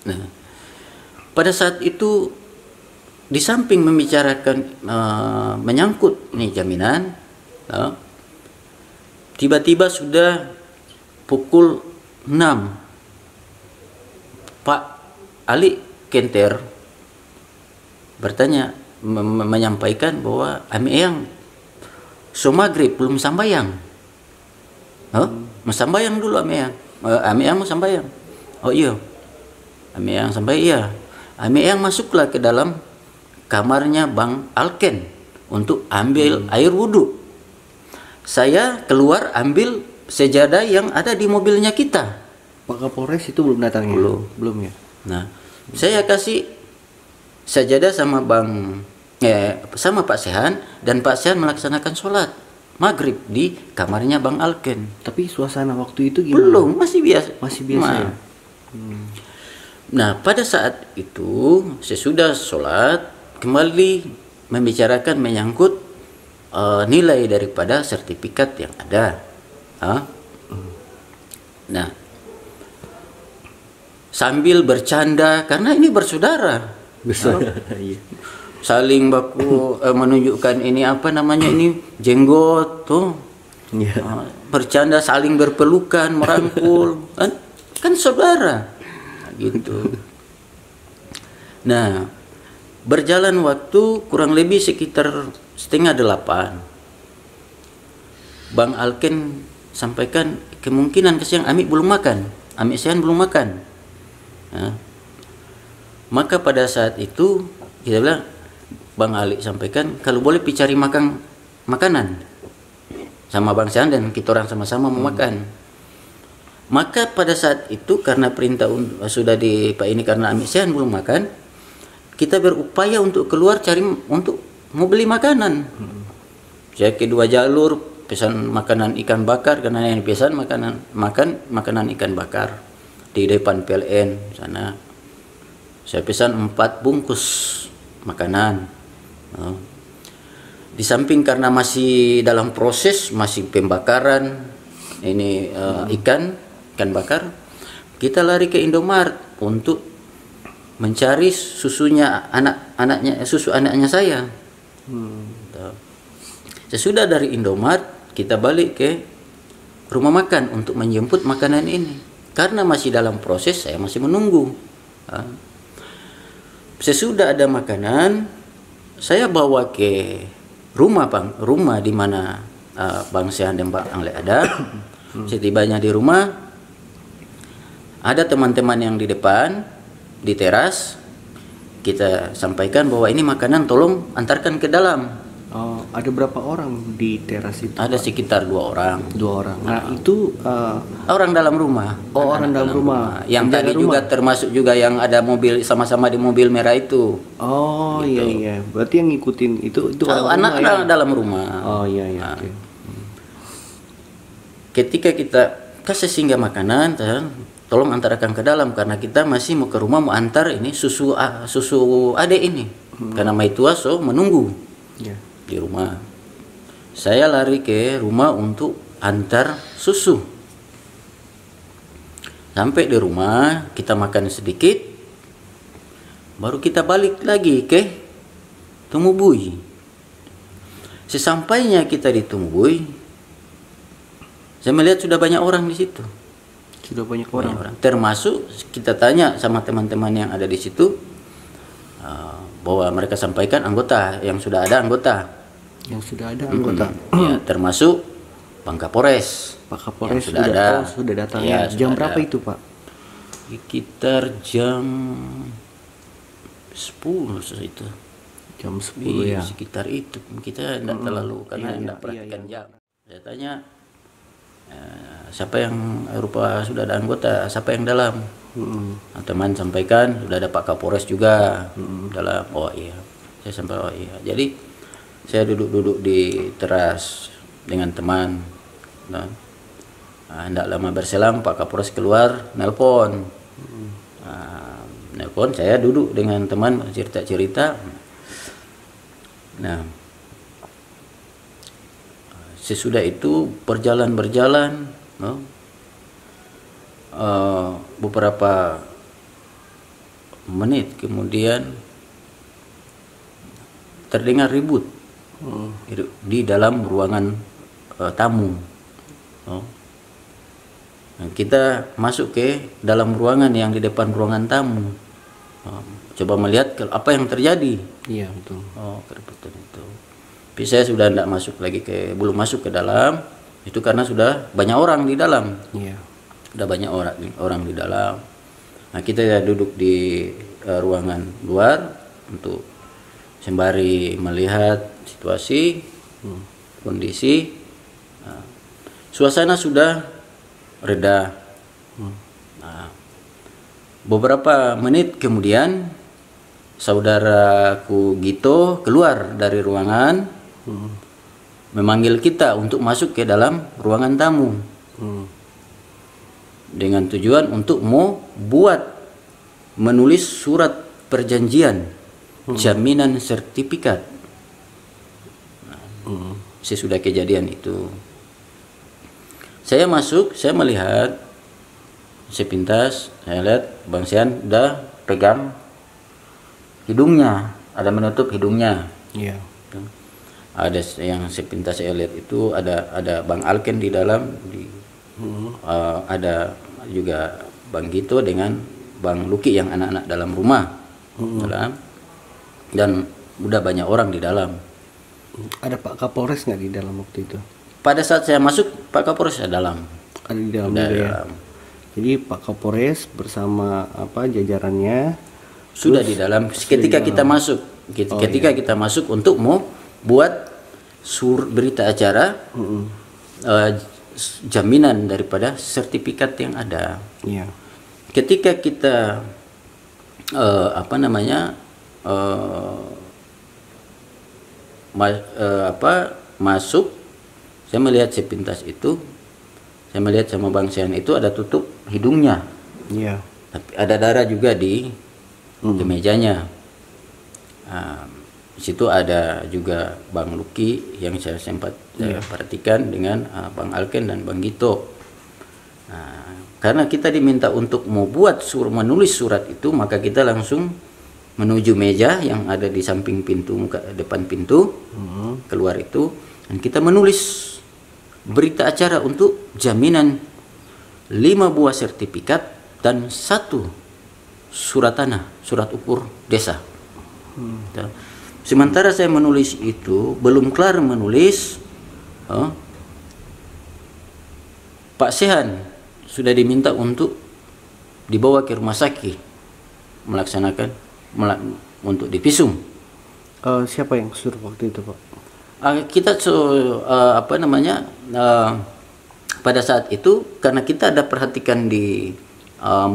[SPEAKER 2] Nah, pada saat itu di samping membicarakan menyangkut nih jaminan, tiba-tiba sudah pukul 6, Pak Ali Kenter bertanya, menyampaikan bahwa Ami Eyang maghrib belum sambayang. Sambayang dulu Ami Eyang. Ami Eyang mau sambayang. Oh iya. Ami Eyang sampai iya. Ami Eyang masuklah ke dalam kamarnya Bang Alken untuk ambil air wudhu. Saya keluar ambil sejadah yang ada di mobilnya kita.
[SPEAKER 4] Pak Kapolres itu belum datang ya? Belum ya.
[SPEAKER 2] Nah, saya kasih sajadah sama sama Pak Sehan, dan Pak Sehan melaksanakan sholat maghrib di kamarnya Bang Alken.
[SPEAKER 4] Tapi suasana waktu itu gimana?
[SPEAKER 2] Belum, masih biasa.
[SPEAKER 4] Masih biasa ya?
[SPEAKER 2] Nah, pada saat itu sesudah sholat kembali membicarakan menyangkut nilai daripada sertifikat yang ada. Nah, sambil bercanda karena ini bersaudara. Saling baku menunjukkan ini apa namanya ini jenggot tuh. Bercanda, saling berpelukan, merangkul, kan saudara gitu. Nah, berjalan waktu kurang lebih sekitar 7:30. Bang Alken sampaikan kemungkinan kesiang Ami belum makan, Ami Sehan belum makan. Maka pada saat itu kita bilang, Bang Ali sampaikan kalau boleh cari makanan sama Bang Sehan dan kita orang sama-sama mau makan. Maka pada saat itu karena perintah sudah di Pak ini, karena Ami Sehan belum makan, kita berupaya untuk keluar untuk mau beli makanan. Saya ke 2 jalur pesan makanan ikan bakar karena yang pesan makanan ikan bakar di depan PLN sana. Saya pesan 4 bungkus makanan. Di samping karena masih dalam proses, masih pembakaran ini ikan bakar, kita lari ke Indomaret untuk mencari susunya susu anaknya saya. Sesudah dari Indomaret kita balik ke rumah makan untuk menjemput makanan ini. Karena masih dalam proses, saya masih menunggu. Sesudah ada makanan, saya bawa ke rumah di mana Bang Sehan dan Bang Angle ada. Setibanya di rumah, ada teman-teman yang di depan, di teras. Kita sampaikan bahwa ini makanan, tolong antarkan ke dalam.
[SPEAKER 4] Oh, ada berapa orang di teras itu?
[SPEAKER 2] Ada sekitar 2 orang.
[SPEAKER 4] 2 orang. Nah, itu
[SPEAKER 2] orang dalam rumah.
[SPEAKER 4] Oh, orang dalam rumah.
[SPEAKER 2] Yang tadi juga termasuk juga yang ada mobil, sama-sama di mobil merah itu.
[SPEAKER 4] Oh, gitu. Iya. Berarti yang ngikutin itu
[SPEAKER 2] anak
[SPEAKER 4] ya?
[SPEAKER 2] Dalam rumah.
[SPEAKER 4] Oh, iya.
[SPEAKER 2] Nah,
[SPEAKER 4] Okay.
[SPEAKER 2] Ketika kita kasih singgah makanan, tolong antarkan ke dalam karena kita masih mau ke rumah, mau antar ini susu adik ini. Karena Maitua menunggu.
[SPEAKER 4] Yeah.
[SPEAKER 2] Di rumah. Saya lari ke rumah untuk antar susu. Sampai di rumah, kita makan sedikit, baru kita balik lagi ke Tumubui. Sesampainya kita di Tumubui, saya melihat sudah banyak orang di situ.
[SPEAKER 4] Sudah banyak orang.
[SPEAKER 2] Termasuk kita tanya sama teman-teman yang ada di situ, bahwa mereka sampaikan anggota yang sudah ada anggota. Ya, termasuk Bang Kapolres.
[SPEAKER 4] Pak Kapolres
[SPEAKER 2] sudah ada.
[SPEAKER 4] Sudah datang.
[SPEAKER 2] Ya,
[SPEAKER 4] jam
[SPEAKER 2] sudah
[SPEAKER 4] berapa
[SPEAKER 2] ada.
[SPEAKER 4] itu, Pak?
[SPEAKER 2] Sekitar jam 10 itu.
[SPEAKER 4] Jam 10 ya.
[SPEAKER 2] Sekitar itu. Kita tidak terlalu karena tidak perhatikan jam. Saya tanya siapa yang rupa sudah ada anggota, siapa yang dalam? Nah, teman sampaikan sudah ada Pak Kapolres juga dalam. Oh iya, saya sampai oh iya. Jadi saya duduk di teras dengan teman. Tidak lama berselang Pak Kapolres keluar, nelpon. Nelpon, saya duduk dengan teman cerita-cerita. Nah, sesudah itu berjalan. Beberapa menit kemudian terdengar ribut di dalam ruangan tamu. Nah, kita masuk ke dalam ruangan yang di depan ruangan tamu. Coba melihat apa yang terjadi.
[SPEAKER 4] Iya, betul.
[SPEAKER 2] Keributan itu. Tapi saya sudah belum masuk ke dalam. Itu karena sudah banyak orang di dalam.
[SPEAKER 4] Iya.
[SPEAKER 2] Sudah banyak orang di dalam. Nah, kita duduk di ruangan luar untuk sembari melihat situasi, kondisi. Nah, suasana sudah reda. Nah, beberapa menit kemudian saudaraku Gito keluar dari ruangan, memanggil kita untuk masuk ke dalam ruangan tamu. Dengan tujuan untuk menulis surat perjanjian jaminan sertifikat. Sesudah kejadian itu saya masuk, saya melihat sepintas, saya lihat Bang Sehan udah pegang hidungnya, ada menutup hidungnya.
[SPEAKER 4] Iya.
[SPEAKER 2] Ada yang sepintas saya lihat itu ada Bang Alken di dalam, ada juga Bang Gito dengan Bang Luki yang anak-anak dalam rumah, dan udah banyak orang di dalam.
[SPEAKER 4] Ada Pak Kapolres nggak di dalam waktu itu?
[SPEAKER 2] Pada saat saya masuk, Pak Kapolres ada dalam.
[SPEAKER 4] Ada di dalam juga ya. Jadi Pak Kapolres bersama jajarannya
[SPEAKER 2] sudah di dalam. Ketika kita masuk, kita masuk untuk mau buat berita acara. Jaminan daripada sertifikat yang ada.
[SPEAKER 4] Iya.
[SPEAKER 2] Ketika kita masuk, saya melihat sepintas itu, saya melihat sama Bang Sehan itu ada tutup hidungnya.
[SPEAKER 4] Iya.
[SPEAKER 2] Tapi ada darah juga di kemejanya. Di situ ada juga Bang Luki yang saya sempat perhatikan dengan Bang Alken dan Bang Gito. Karena kita diminta untuk menulis surat itu, maka kita langsung menuju meja yang ada di samping pintu, depan pintu, keluar itu, dan kita menulis berita acara untuk jaminan 5 buah sertifikat dan 1 surat tanah, surat ukur desa. Sementara saya menulis itu, belum kelar menulis, Pak Sehan sudah diminta untuk dibawa ke rumah sakit melaksanakan untuk divisum.
[SPEAKER 4] Siapa yang suruh waktu itu, Pak?
[SPEAKER 2] Kita pada saat itu karena kita ada perhatikan di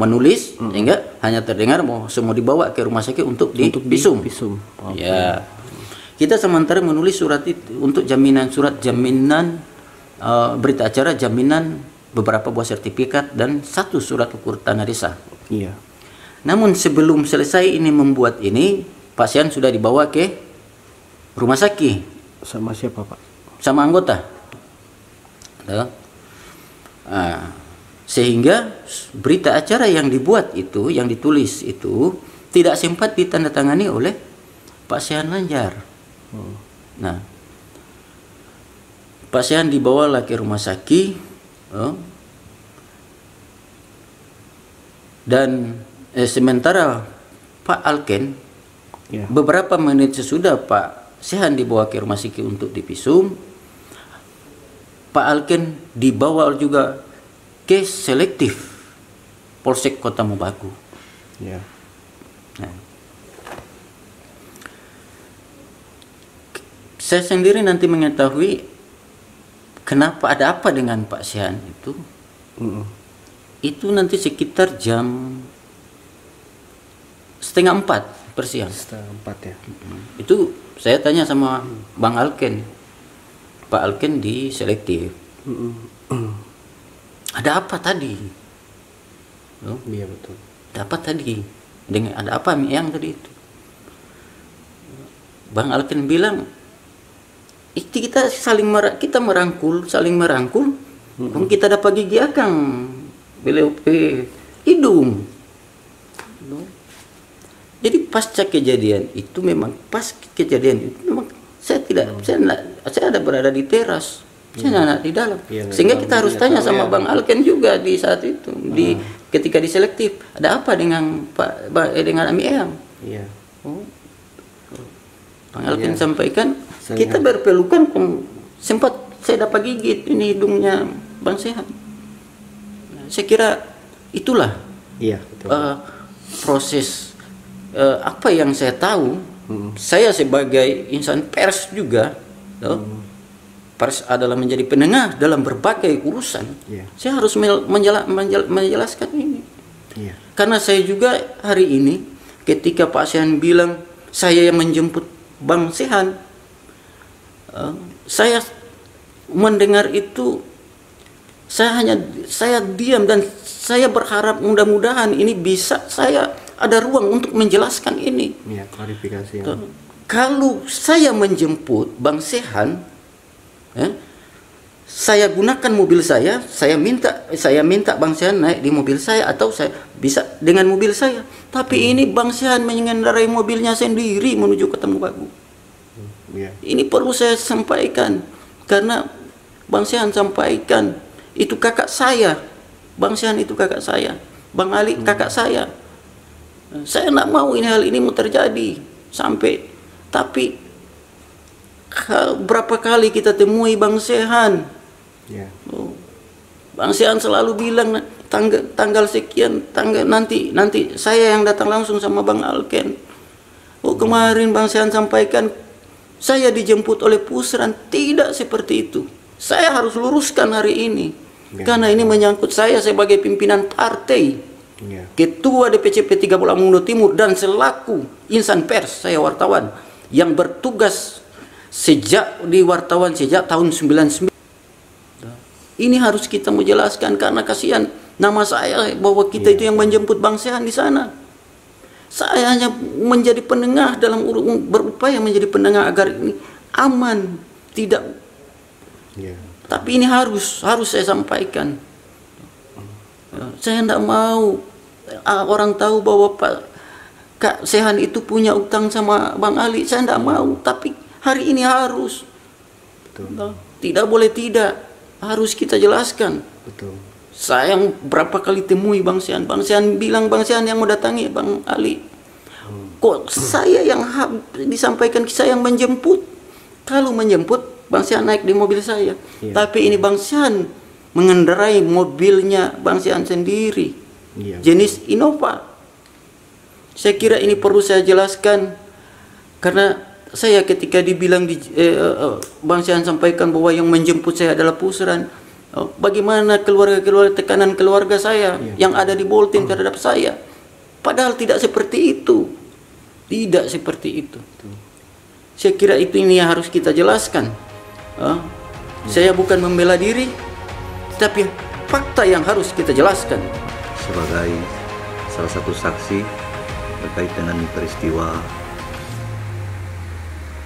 [SPEAKER 2] menulis, sehingga hanya terdengar semua dibawa ke rumah sakit untuk divisum. Ya, kita sementara menulis surat itu untuk surat jaminan berita acara jaminan beberapa buah sertifikat dan 1 surat ukur tanah desa.
[SPEAKER 4] Iya.
[SPEAKER 2] Namun sebelum selesai ini membuat ini, pasien sudah dibawa ke rumah sakit.
[SPEAKER 4] Sama siapa, Pak?
[SPEAKER 2] Sama anggota. Sehingga berita acara yang dibuat itu, yang ditulis itu tidak sempat ditandatangani oleh Pak Sehan Lanjar. Nah, Pak Sehan dibawalah ke rumah sakit, dan sementara Pak Alken beberapa menit sesudah Pak Sehan dibawa ke rumah sakit untuk divisum, Pak Alken dibawa juga ke selektif Polsek Kota Mobagu.
[SPEAKER 4] Ya.
[SPEAKER 2] Nah, saya sendiri nanti mengetahui kenapa, ada apa dengan Pak Sehan itu. Itu nanti sekitar jam 3:30 persiang.
[SPEAKER 4] 3:30 ya.
[SPEAKER 2] Itu saya tanya sama Bang Alken, Pak Alken di selektif. Ada apa tadi?
[SPEAKER 4] Iya betul.
[SPEAKER 2] Ada apa tadi? Ada apa yang tadi itu? Bang Alken bilang, itu kita merangkul, saling merangkul. Kita dapat gigi akang, beliau hidung. Jadi pasca kejadian itu memang saya ada berada di teras, saya ada di dalam. Sehingga kita harus tanya sama Bang Alken juga di saat itu, ketika diselektif, ada apa dengan dengan Ami Eyang?
[SPEAKER 4] Iya.
[SPEAKER 2] Bang Alken sampaikan, kita berpelukan, sempat saya dapat gigit ini hidungnya Bang Sehan. Saya kira itulah proses apa yang saya tahu. Saya sebagai insan pers juga, pers adalah menjadi penengah dalam berbagai urusan. Saya harus menjelaskan ini. Karena saya juga hari ini ketika Pak Sehan bilang saya yang menjemput Bang Sehan, saya mendengar itu, saya diam dan saya berharap mudah-mudahan ini bisa saya ada ruang untuk menjelaskan ini.
[SPEAKER 4] Iya, klarifikasi.
[SPEAKER 2] Kalau saya menjemput Bang Sehan, saya gunakan mobil saya minta Bang Sehan naik di mobil saya, atau saya bisa dengan mobil saya. Tapi ini Bang Sehan mengendarai mobilnya sendiri menuju ke Mobagu. Ini perlu saya sampaikan, karena Bang Sehan sampaikan itu kakak saya. Bang Sehan itu kakak saya. Bang Ali kakak saya. Saya tidak mau hal ini mau terjadi sampai. Tapi berapa kali kita temui Bang Sehan, Bang Sehan selalu bilang tanggal sekian, nanti saya yang datang langsung sama Bang Alken. Kemarin Bang Sehan sampaikan saya dijemput oleh Pusran. Tidak seperti itu. Saya harus luruskan hari ini, karena ini menyangkut saya sebagai pimpinan partai, ketua DPCP 3 Pulau Mundo Timur, dan selaku insan pers, saya wartawan yang bertugas sejak tahun 99. Ini harus kita menjelaskan, karena kasihan nama saya bahwa kita itu yang menjemput Bang Sehan di sana. Saya hanya menjadi penengah berupaya menjadi penengah agar ini aman, tidak. Tapi ini harus saya sampaikan. Saya tidak mau orang tahu bahwa Kak Sehan itu punya utang sama Bang Ali. Saya tidak mau, tapi hari ini harus. Betul. Tidak boleh tidak, harus kita jelaskan. Betul. Saya berapa kali temui Bang Sehan bilang Bang Sehan yang mau datangi Bang Ali. Kok saya yang disampaikan saya yang menjemput? Kalau menjemput Bang Sehan naik di mobil saya. Tapi ini Bang Sehan mengendarai mobilnya Bang Sehan sendiri. Jenis Innova. Saya kira ini perlu saya jelaskan karena saya ketika dibilang Bang Sehan sampaikan bahwa yang menjemput saya adalah Pusran. Bagaimana tekanan keluarga saya yang ada di Boltin terhadap saya? Padahal tidak seperti itu. Tidak seperti itu. Saya kira ini yang harus kita jelaskan. Saya bukan membela diri, tapi fakta yang harus kita jelaskan.
[SPEAKER 5] Sebagai salah satu saksi terkait dengan peristiwa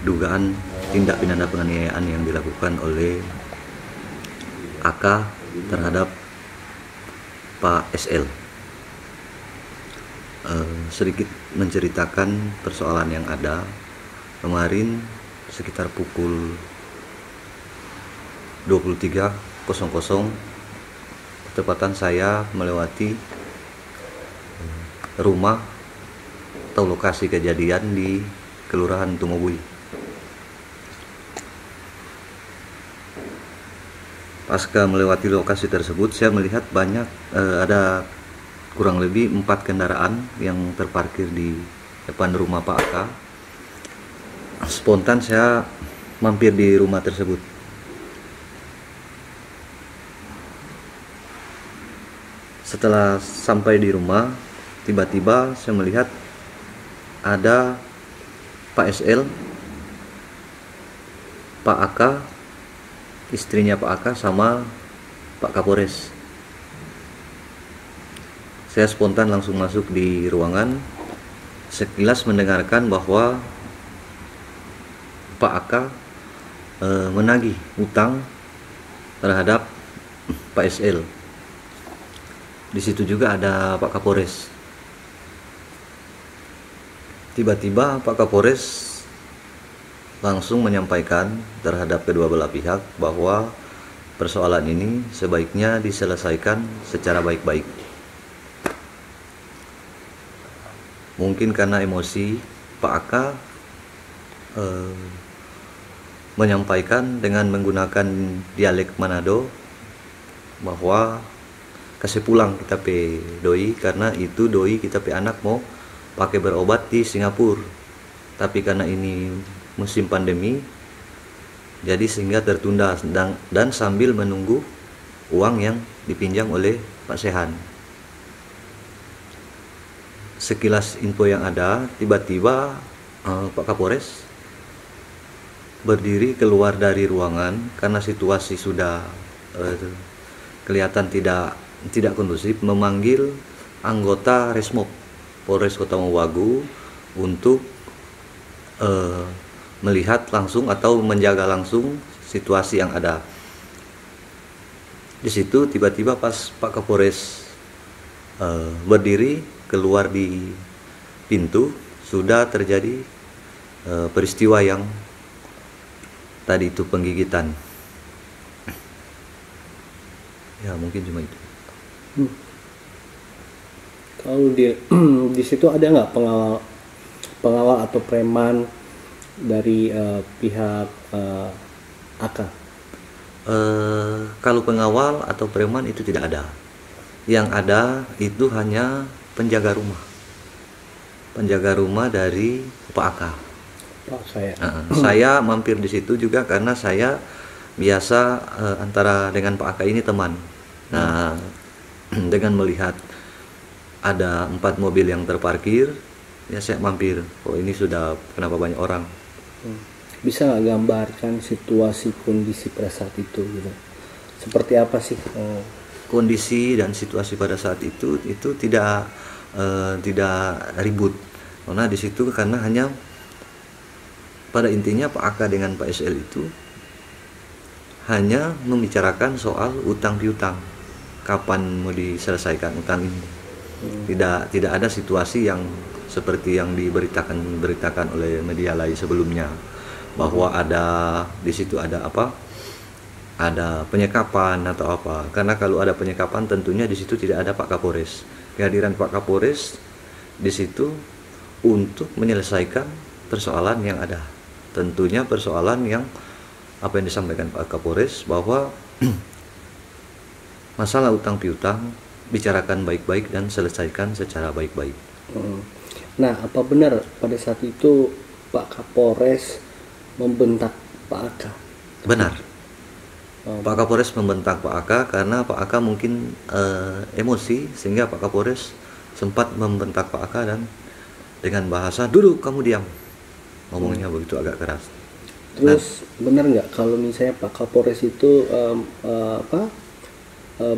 [SPEAKER 5] dugaan tindak pidana penganiayaan yang dilakukan oleh AK terhadap Pak SL. Sedikit menceritakan persoalan yang ada. Kemarin sekitar pukul 23.00 ketepatan saya melewati rumah atau lokasi kejadian di Kelurahan Tumobui. Pasca melewati lokasi tersebut, saya melihat ada kurang lebih 4 kendaraan yang terparkir di depan rumah Pak AK. Spontan saya mampir di rumah tersebut. Setelah sampai di rumah, tiba-tiba saya melihat ada Pak SL, Pak AK, istrinya Pak AK sama Pak Kapolres. Saya spontan langsung masuk di ruangan. Sekilas mendengarkan bahwa Pak AK menagih utang terhadap Pak SL. Di situ juga ada Pak Kapolres. Tiba-tiba Pak Kapolres langsung menyampaikan terhadap kedua belah pihak bahwa persoalan ini sebaiknya diselesaikan secara baik-baik. Mungkin karena emosi, Pak AK menyampaikan dengan menggunakan dialek Manado bahwa kasih pulang kita pe doi, karena itu doi kita pe anak mau pakai berobat di Singapura, tapi karena ini musim pandemi jadi sehingga tertunda dan sambil menunggu uang yang dipinjam oleh Pak Sehan. Sekilas info yang ada, tiba-tiba Pak Kapolres berdiri keluar dari ruangan karena situasi sudah kelihatan tidak kondusif, memanggil anggota Resmob Polres Kota Mobagu untuk melihat langsung atau menjaga langsung situasi yang ada. Di situ tiba-tiba pas Pak Kapolres berdiri keluar di pintu, sudah terjadi peristiwa yang tadi itu, penggigitan. Ya mungkin cuma itu.
[SPEAKER 4] Kalau di situ ada nggak pengawal atau preman dari pihak AK?
[SPEAKER 5] Kalau pengawal atau preman itu tidak ada. Yang ada itu hanya penjaga rumah dari Pak AK. Saya mampir di situ juga karena saya biasa antara dengan Pak AK ini teman. Nah, dengan melihat ada 4 mobil yang terparkir, ya saya mampir. Oh ini sudah kenapa banyak orang?
[SPEAKER 4] Bisa nggak gambarkan situasi kondisi pada saat itu gitu? Seperti apa sih?
[SPEAKER 5] Kondisi dan situasi pada saat itu tidak ribut, Karena di situ karena hanya pada intinya Pak Aka dengan Pak SL itu hanya membicarakan soal utang piutang, kapan mau diselesaikan utang ini. Tidak ada situasi yang seperti yang diberitakan oleh media lain sebelumnya, bahwa di situ ada apa? Ada penyekapan atau apa. Karena kalau ada penyekapan tentunya di situ tidak ada Pak Kapolres. Kehadiran Pak Kapolres di situ untuk menyelesaikan persoalan yang ada. Tentunya persoalan yang apa yang disampaikan Pak Kapolres, bahwa masalah utang piutang bicarakan baik-baik dan selesaikan secara baik-baik.
[SPEAKER 4] Nah, apa benar pada saat itu Pak Kapolres membentak Pak Aka?
[SPEAKER 5] Benar. Pak Kapolres membentak Pak Aka karena Pak Aka mungkin emosi, sehingga Pak Kapolres sempat membentak Pak Aka dan dengan bahasa duduk kamu diam, ngomongnya begitu agak keras.
[SPEAKER 4] Terus benar nggak kalau misalnya Pak Kapolres itu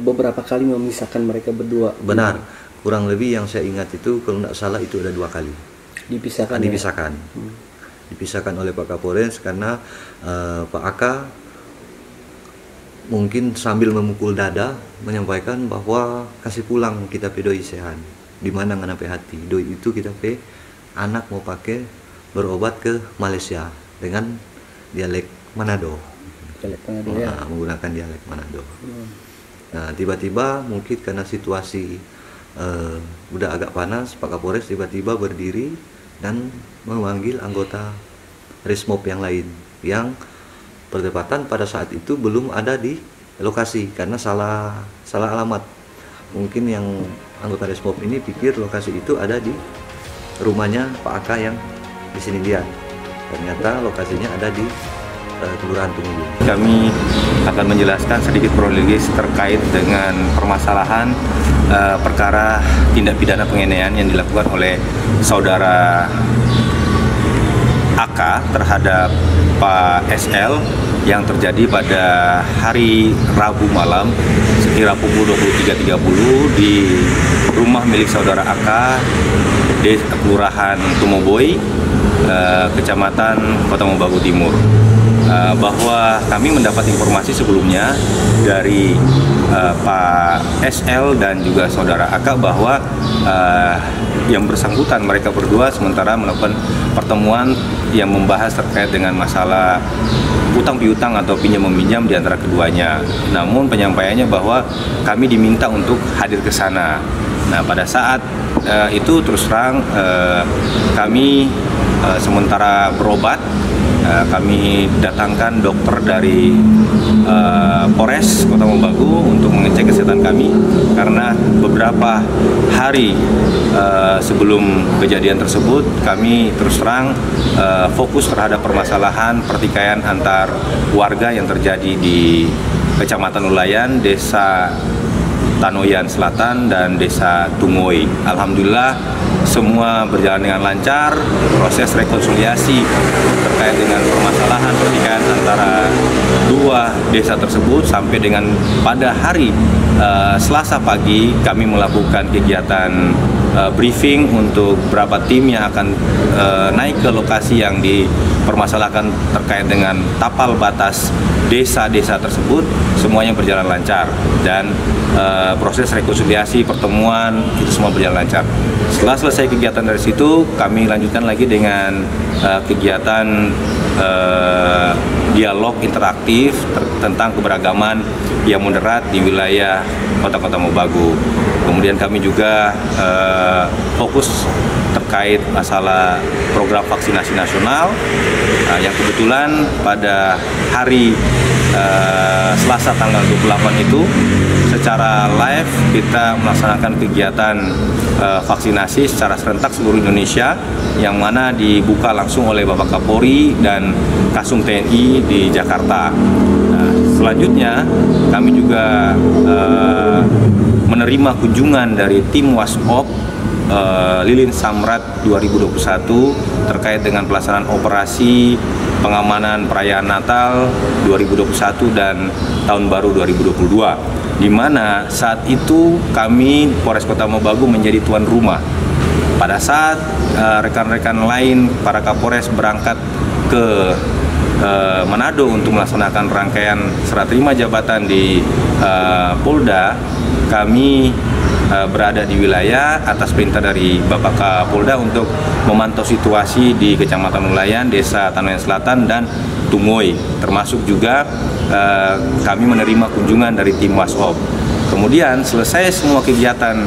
[SPEAKER 4] beberapa kali memisahkan mereka berdua?
[SPEAKER 5] Benar, kurang lebih yang saya ingat itu kalau tidak salah itu ada 2 kali
[SPEAKER 4] Dipisahkan.
[SPEAKER 5] Dipisahkan oleh Pak Kapolres karena Pak Aka mungkin sambil memukul dada menyampaikan bahwa kasih pulang kita pe doi sehan, di mana ngana pe hati doi itu kita pe anak mau pakai berobat ke Malaysia dengan dialek Manado. Menggunakan dialek Manado. Nah, tiba-tiba mungkin karena situasi udah agak panas, Pak Kapolres tiba-tiba berdiri dan memanggil anggota Resmob yang lain yang perdebatan pada saat itu belum ada di lokasi karena salah alamat. Mungkin yang anggota Resmob ini pikir lokasi itu ada di rumahnya Pak Aka yang di sini lihat. Ternyata lokasinya ada di Kelurahan Tumenggung.
[SPEAKER 6] Kami akan menjelaskan sedikit kronologis terkait dengan permasalahan perkara tindak pidana penganiayaan yang dilakukan oleh saudara AK terhadap Pak SL yang terjadi pada hari Rabu malam sekira pukul 23.30 di rumah milik saudara AK di Kelurahan Tumoboy, Kecamatan Kota Mobagu Timur. Bahwa kami mendapat informasi sebelumnya dari Pak SL dan juga saudara AK bahwa yang bersangkutan mereka berdua sementara melakukan pertemuan yang membahas terkait dengan masalah utang piutang atau pinjam meminjam di antara keduanya. Namun penyampaiannya bahwa kami diminta untuk hadir ke sana. Nah, pada saat itu terus terang kami sementara berobat, kami datangkan dokter dari Polres Kota Mobagu untuk mengecek kesehatan kami karena beberapa hari sebelum kejadian tersebut kami terus terang fokus terhadap permasalahan pertikaian antar warga yang terjadi di Kecamatan Ulayan, Desa Tanoyan Selatan dan Desa Tungoy. Alhamdulillah semua berjalan dengan lancar. Proses rekonsiliasi terkait dengan permasalahan pertikaian antara dua desa tersebut sampai dengan pada hari Selasa pagi kami melakukan kegiatan briefing untuk beberapa tim yang akan naik ke lokasi yang dipermasalahkan terkait dengan tapal batas desa-desa tersebut. Semuanya berjalan lancar dan proses rekonsiliasi pertemuan itu semua berjalan lancar. Setelah selesai kegiatan dari situ, kami lanjutkan lagi dengan kegiatan dialog interaktif tentang keberagaman yang moderat di wilayah Kota Mobagu. Kemudian kami juga fokus terkait masalah program vaksinasi nasional yang kebetulan pada hari Selasa tanggal 28 itu secara live kita melaksanakan kegiatan vaksinasi secara serentak seluruh Indonesia yang mana dibuka langsung oleh Bapak Kapolri dan Kasum TNI di Jakarta. Nah, selanjutnya kami juga menerima kunjungan dari tim Waspop Lilin Samrat 2021 terkait dengan pelaksanaan operasi pengamanan perayaan Natal 2021 dan Tahun Baru 2022, di mana saat itu kami Polres Kota Mobagu menjadi tuan rumah pada saat rekan-rekan lain para Kapolres berangkat ke Manado untuk melaksanakan rangkaian serah terima jabatan di Polda, kami berada di wilayah atas perintah dari Bapak Kapolda untuk memantau situasi di Kecamatan Ulayan, Desa Tanoyan Selatan dan Tungoy. Termasuk juga kami menerima kunjungan dari tim WASOP. Kemudian selesai semua kegiatan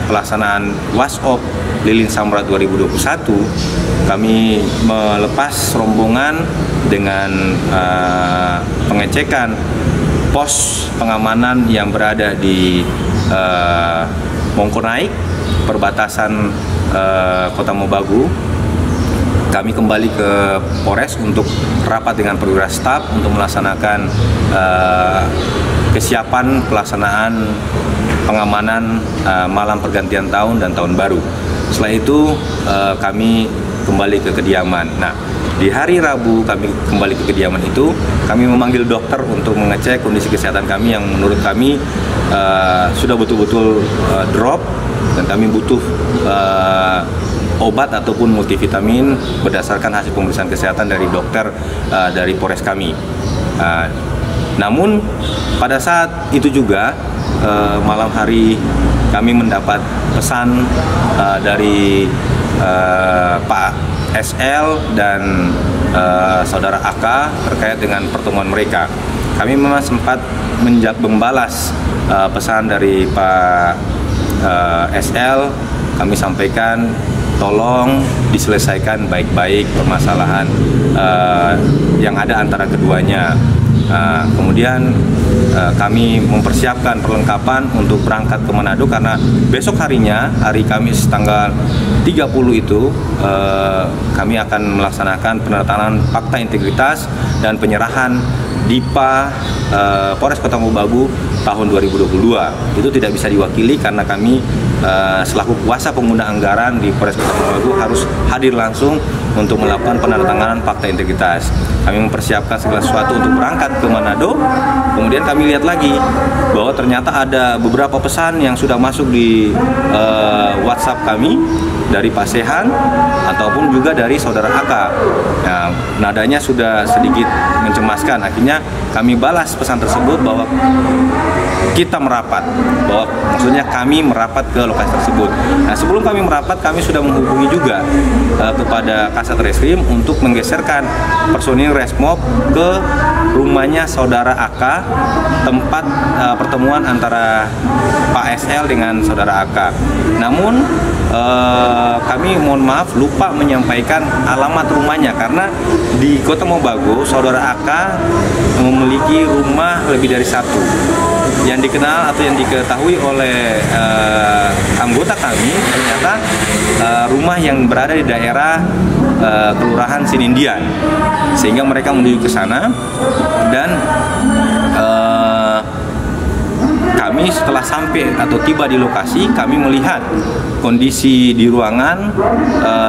[SPEAKER 6] pelaksanaan WASOP Lilin Samrat 2021, kami melepas rombongan dengan pengecekan pos pengamanan yang berada di Mongkonaik, perbatasan Kota Mobagu. Kami kembali ke Polres untuk rapat dengan perwira staf untuk melaksanakan kesiapan pelaksanaan pengamanan malam pergantian tahun dan tahun baru. Setelah itu kami kembali ke kediaman. Nah, di hari Rabu kami kembali ke kediaman itu, kami memanggil dokter untuk mengecek kondisi kesehatan kami yang menurut kami sudah betul-betul drop, dan kami butuh obat ataupun multivitamin berdasarkan hasil pemeriksaan kesehatan dari dokter dari Polres kami. Namun pada saat itu juga malam hari kami mendapat pesan dari Pak SL dan Saudara AK terkait dengan pertemuan mereka. Kami memang sempat membalas pesan dari Pak SL. Kami sampaikan tolong diselesaikan baik-baik permasalahan yang ada antara keduanya. Kemudian kami mempersiapkan perlengkapan untuk berangkat ke Manado karena besok harinya, hari Kamis tanggal 30 itu kami akan melaksanakan penandatanganan fakta integritas dan penyerahan DIPA Polres Kota Mobagu tahun 2022. Itu tidak bisa diwakili karena kami selaku kuasa pengguna anggaran di Polres Kota Mobagu harus hadir langsung untuk melakukan penandatanganan fakta integritas. Kami mempersiapkan segala sesuatu untuk berangkat ke Manado. Kemudian kami lihat lagi bahwa ternyata ada beberapa pesan yang sudah masuk di WhatsApp kami dari Pak Sehan ataupun juga dari Saudara AK. Nah, nadanya sudah sedikit mencemaskan. Akhirnya kami balas pesan tersebut bahwa kita merapat, bahwa maksudnya kami merapat ke lokasi tersebut. Nah, sebelum kami merapat, kami sudah menghubungi juga kepada Kasat Reskrim untuk menggeserkan personil Resmob ke rumahnya Saudara AK, tempat pertemuan antara Pak SL dengan Saudara AK. Namun kami mohon maaf lupa menyampaikan alamat rumahnya karena di Kota Mobagu Saudara AK memiliki rumah lebih dari satu. Yang dikenal atau yang diketahui oleh anggota kami ternyata rumah yang berada di daerah Kelurahan Sinindian, sehingga mereka menuju ke sana dan kami setelah sampai atau tiba di lokasi, kami melihat kondisi di ruangan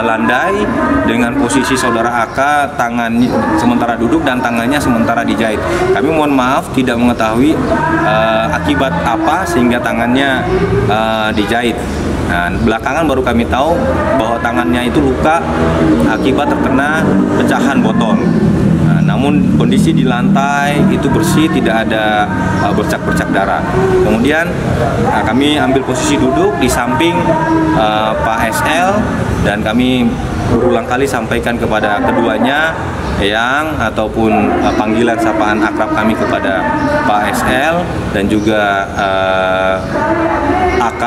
[SPEAKER 6] landai dengan posisi Saudara AK tangannya sementara duduk dan tangannya sementara dijahit. Kami mohon maaf tidak mengetahui akibat apa sehingga tangannya dijahit. Nah, belakangan baru kami tahu bahwa tangannya itu luka akibat terkena pecahan botol. Namun kondisi di lantai itu bersih, tidak ada bercak-bercak darah. Kemudian kami ambil posisi duduk di samping Pak SL dan kami berulang kali sampaikan kepada keduanya yang ataupun panggilan sapaan akrab kami kepada Pak SL dan juga AK,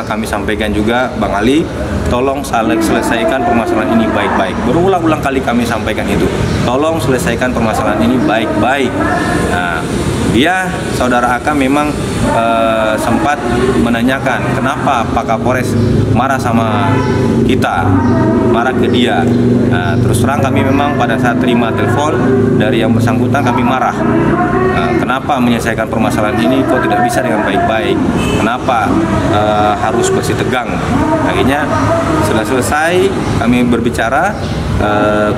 [SPEAKER 6] kami sampaikan juga, Bang Ali, tolong selesaikan permasalahan ini baik-baik. Berulang-ulang kali kami sampaikan itu, tolong selesaikan permasalahan ini baik-baik. Nah, dia Saudara AK memang sempat menanyakan kenapa Pak Kapolres marah sama kita, marah ke dia. Nah, terus terang kami memang pada saat terima telepon dari yang bersangkutan kami marah. Kenapa menyelesaikan permasalahan ini kok tidak bisa dengan baik-baik? Kenapa harus bersih tegang? Akhirnya sudah selesai kami berbicara,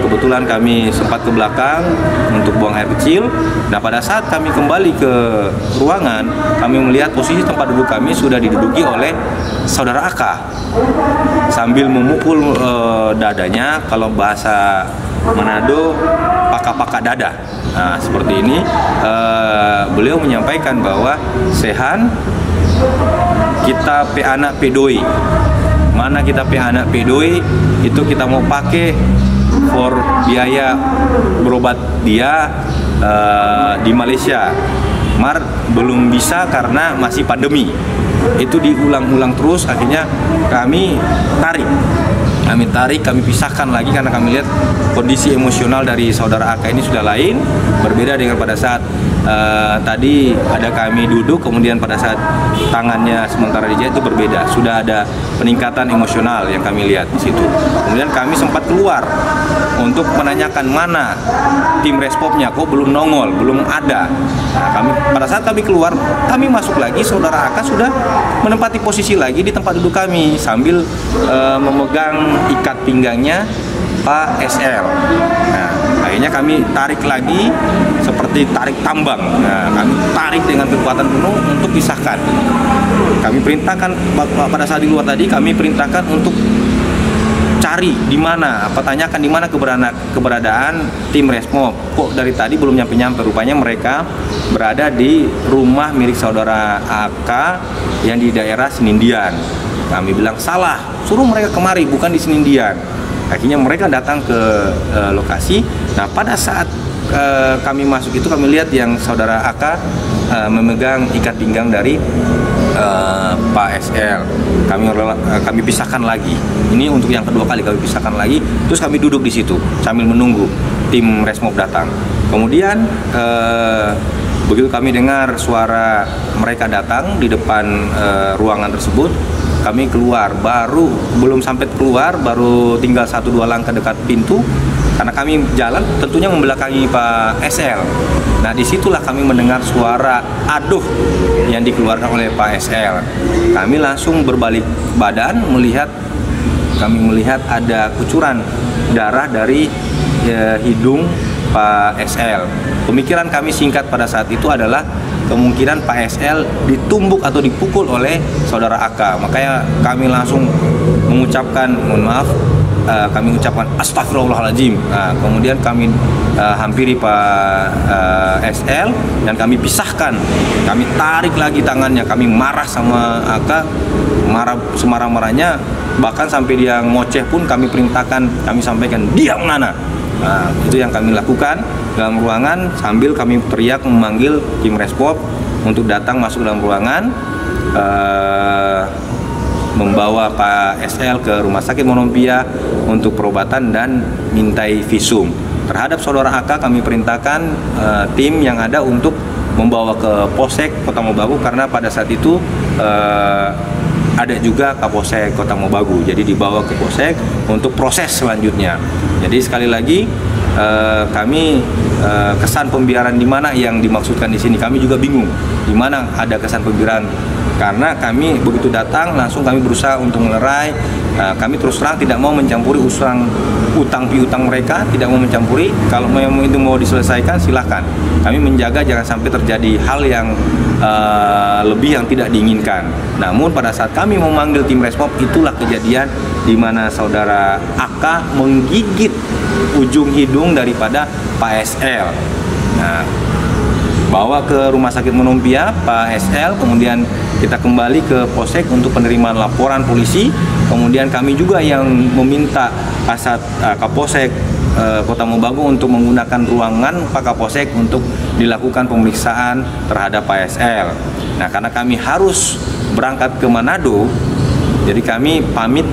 [SPEAKER 6] kebetulan kami sempat ke belakang untuk buang air kecil. Nah, pada saat kami kembali ke ruangan, kami melihat posisi tempat duduk kami sudah diduduki oleh saudara AK sambil memukul dadanya, kalau bahasa Manado paka-paka dada. Nah, seperti ini beliau menyampaikan bahwa Sehan kita pe anak pedoi, mana kita pe anak pedoi itu kita mau pakai for biaya berobat dia di Malaysia, belum bisa karena masih pandemi. Itu diulang-ulang terus, akhirnya kami tarik, kami pisahkan lagi karena kami lihat kondisi emosional dari saudara AK ini sudah lain, berbeda dengan pada saat tadi ada kami duduk, kemudian pada saat tangannya sementara dijahit itu berbeda, sudah ada peningkatan emosional yang kami lihat di situ. Kemudian kami sempat keluar untuk menanyakan mana tim respopnya, kok belum nongol, belum ada. Nah, pada saat kami keluar, kami masuk lagi, saudara AK sudah menempati posisi lagi di tempat duduk kami sambil memegang ikat pinggangnya Pak SL. Nah, akhirnya kami tarik lagi seperti tarik tambang. Nah, kami tarik dengan kekuatan penuh untuk pisahkan. Kami perintahkan pada saat di luar tadi, kami perintahkan untuk cari di mana, tanyakan di mana keberadaan tim Resmob. Kok dari tadi belum nyampe-nyampe? Rupanya mereka berada di rumah milik saudara AK yang di daerah Senindian. Kami bilang salah, suruh mereka kemari, bukan di Senindian. Akhirnya mereka datang ke lokasi. Nah, pada saat kami masuk itu, kami lihat yang saudara AK memegang ikat pinggang dari Pak SL. Kami pisahkan lagi. Ini untuk yang kedua kali kami pisahkan lagi. Terus kami duduk di situ sambil menunggu tim Resmob datang. Kemudian begitu kami dengar suara mereka datang di depan ruangan tersebut, kami keluar. Belum sampai keluar, baru tinggal 1-2 langkah dekat pintu. Karena kami jalan tentunya membelakangi Pak SL. Nah, disitulah kami mendengar suara aduh yang dikeluarkan oleh Pak SL. Kami langsung berbalik badan kami melihat ada kucuran darah dari hidung Pak SL. Pemikiran kami singkat pada saat itu adalah kemungkinan Pak SL ditumbuk atau dipukul oleh saudara AK. Makanya kami langsung mengucapkan mohon maaf, kami ucapkan astagfirullahaladzim. Kemudian kami hampiri Pak SL dan kami pisahkan. Kami tarik lagi tangannya, kami marah sama AK, marah semarah-marahnya, bahkan sampai dia ngoceh pun kami perintahkan, kami sampaikan diam Nana. Nah, itu yang kami lakukan dalam ruangan sambil kami teriak memanggil tim Respop untuk datang masuk dalam ruangan, membawa Pak SL ke Rumah Sakit Monompia untuk perobatan dan mintai visum. Terhadap saudara AK kami perintahkan tim yang ada untuk membawa ke Polsek Kota Mobagu karena pada saat itu ada juga Kapolsek Kota Mobagu. Jadi dibawa ke Polsek untuk proses selanjutnya. Jadi sekali lagi kami kesan pembiaran di mana yang dimaksudkan di sini, kami juga bingung di mana ada kesan pembiaran. Karena kami begitu datang langsung kami berusaha untuk melerai. Kami terus terang tidak mau mencampuri urusan utang piutang mereka, tidak mau mencampuri. Kalau memang itu mau diselesaikan silahkan. Kami menjaga jangan sampai terjadi hal yang lebih yang tidak diinginkan. Namun pada saat kami memanggil tim Resmob, itulah kejadian di mana saudara AK menggigit ujung hidung daripada Pak SL. Nah, bawa ke Rumah Sakit Monompia Pak SL, kemudian kita kembali ke Polsek untuk penerimaan laporan polisi. Kemudian kami juga yang meminta Kasat Kapolsek Kota Mobagu untuk menggunakan ruangan Pak Kapolsek untuk dilakukan pemeriksaan terhadap Pak SL. Nah, karena kami harus berangkat ke Manado, jadi kami pamit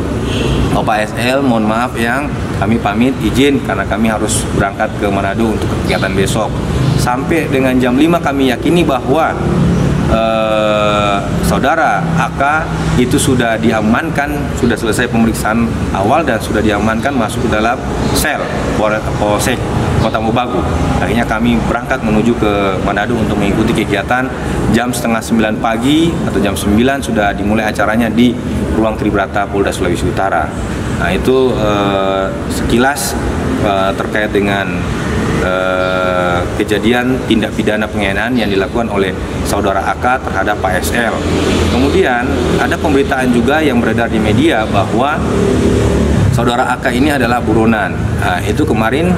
[SPEAKER 6] Pak SL, mohon maaf yang kami pamit izin karena kami harus berangkat ke Manado untuk kegiatan besok. Sampai dengan jam 5 kami yakini bahwa saudara AK itu sudah diamankan, sudah selesai pemeriksaan awal dan sudah diamankan masuk ke dalam sel Polsek Kota Mobagu. Akhirnya kami berangkat menuju ke Manado untuk mengikuti kegiatan. Jam 8:30 pagi atau jam 9 sudah dimulai acaranya di Ruang Tribrata Polda Sulawesi Utara. Nah, itu sekilas terkait dengan kejadian tindak pidana penghinaan yang dilakukan oleh saudara AK terhadap Pak SL. Kemudian ada pemberitaan juga yang beredar di media bahwa saudara AK ini adalah buronan. Nah, itu kemarin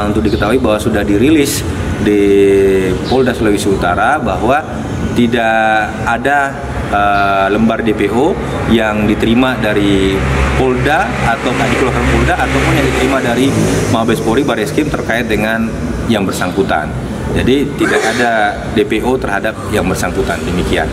[SPEAKER 6] untuk diketahui bahwa sudah dirilis di Polda Sulawesi Utara bahwa tidak ada lembar DPO yang diterima dari Polda atau dikeluarkan Polda ataupun yang diterima dari Mabes Polri Bareskrim terkait dengan yang bersangkutan. Jadi tidak ada DPO terhadap yang bersangkutan, demikian.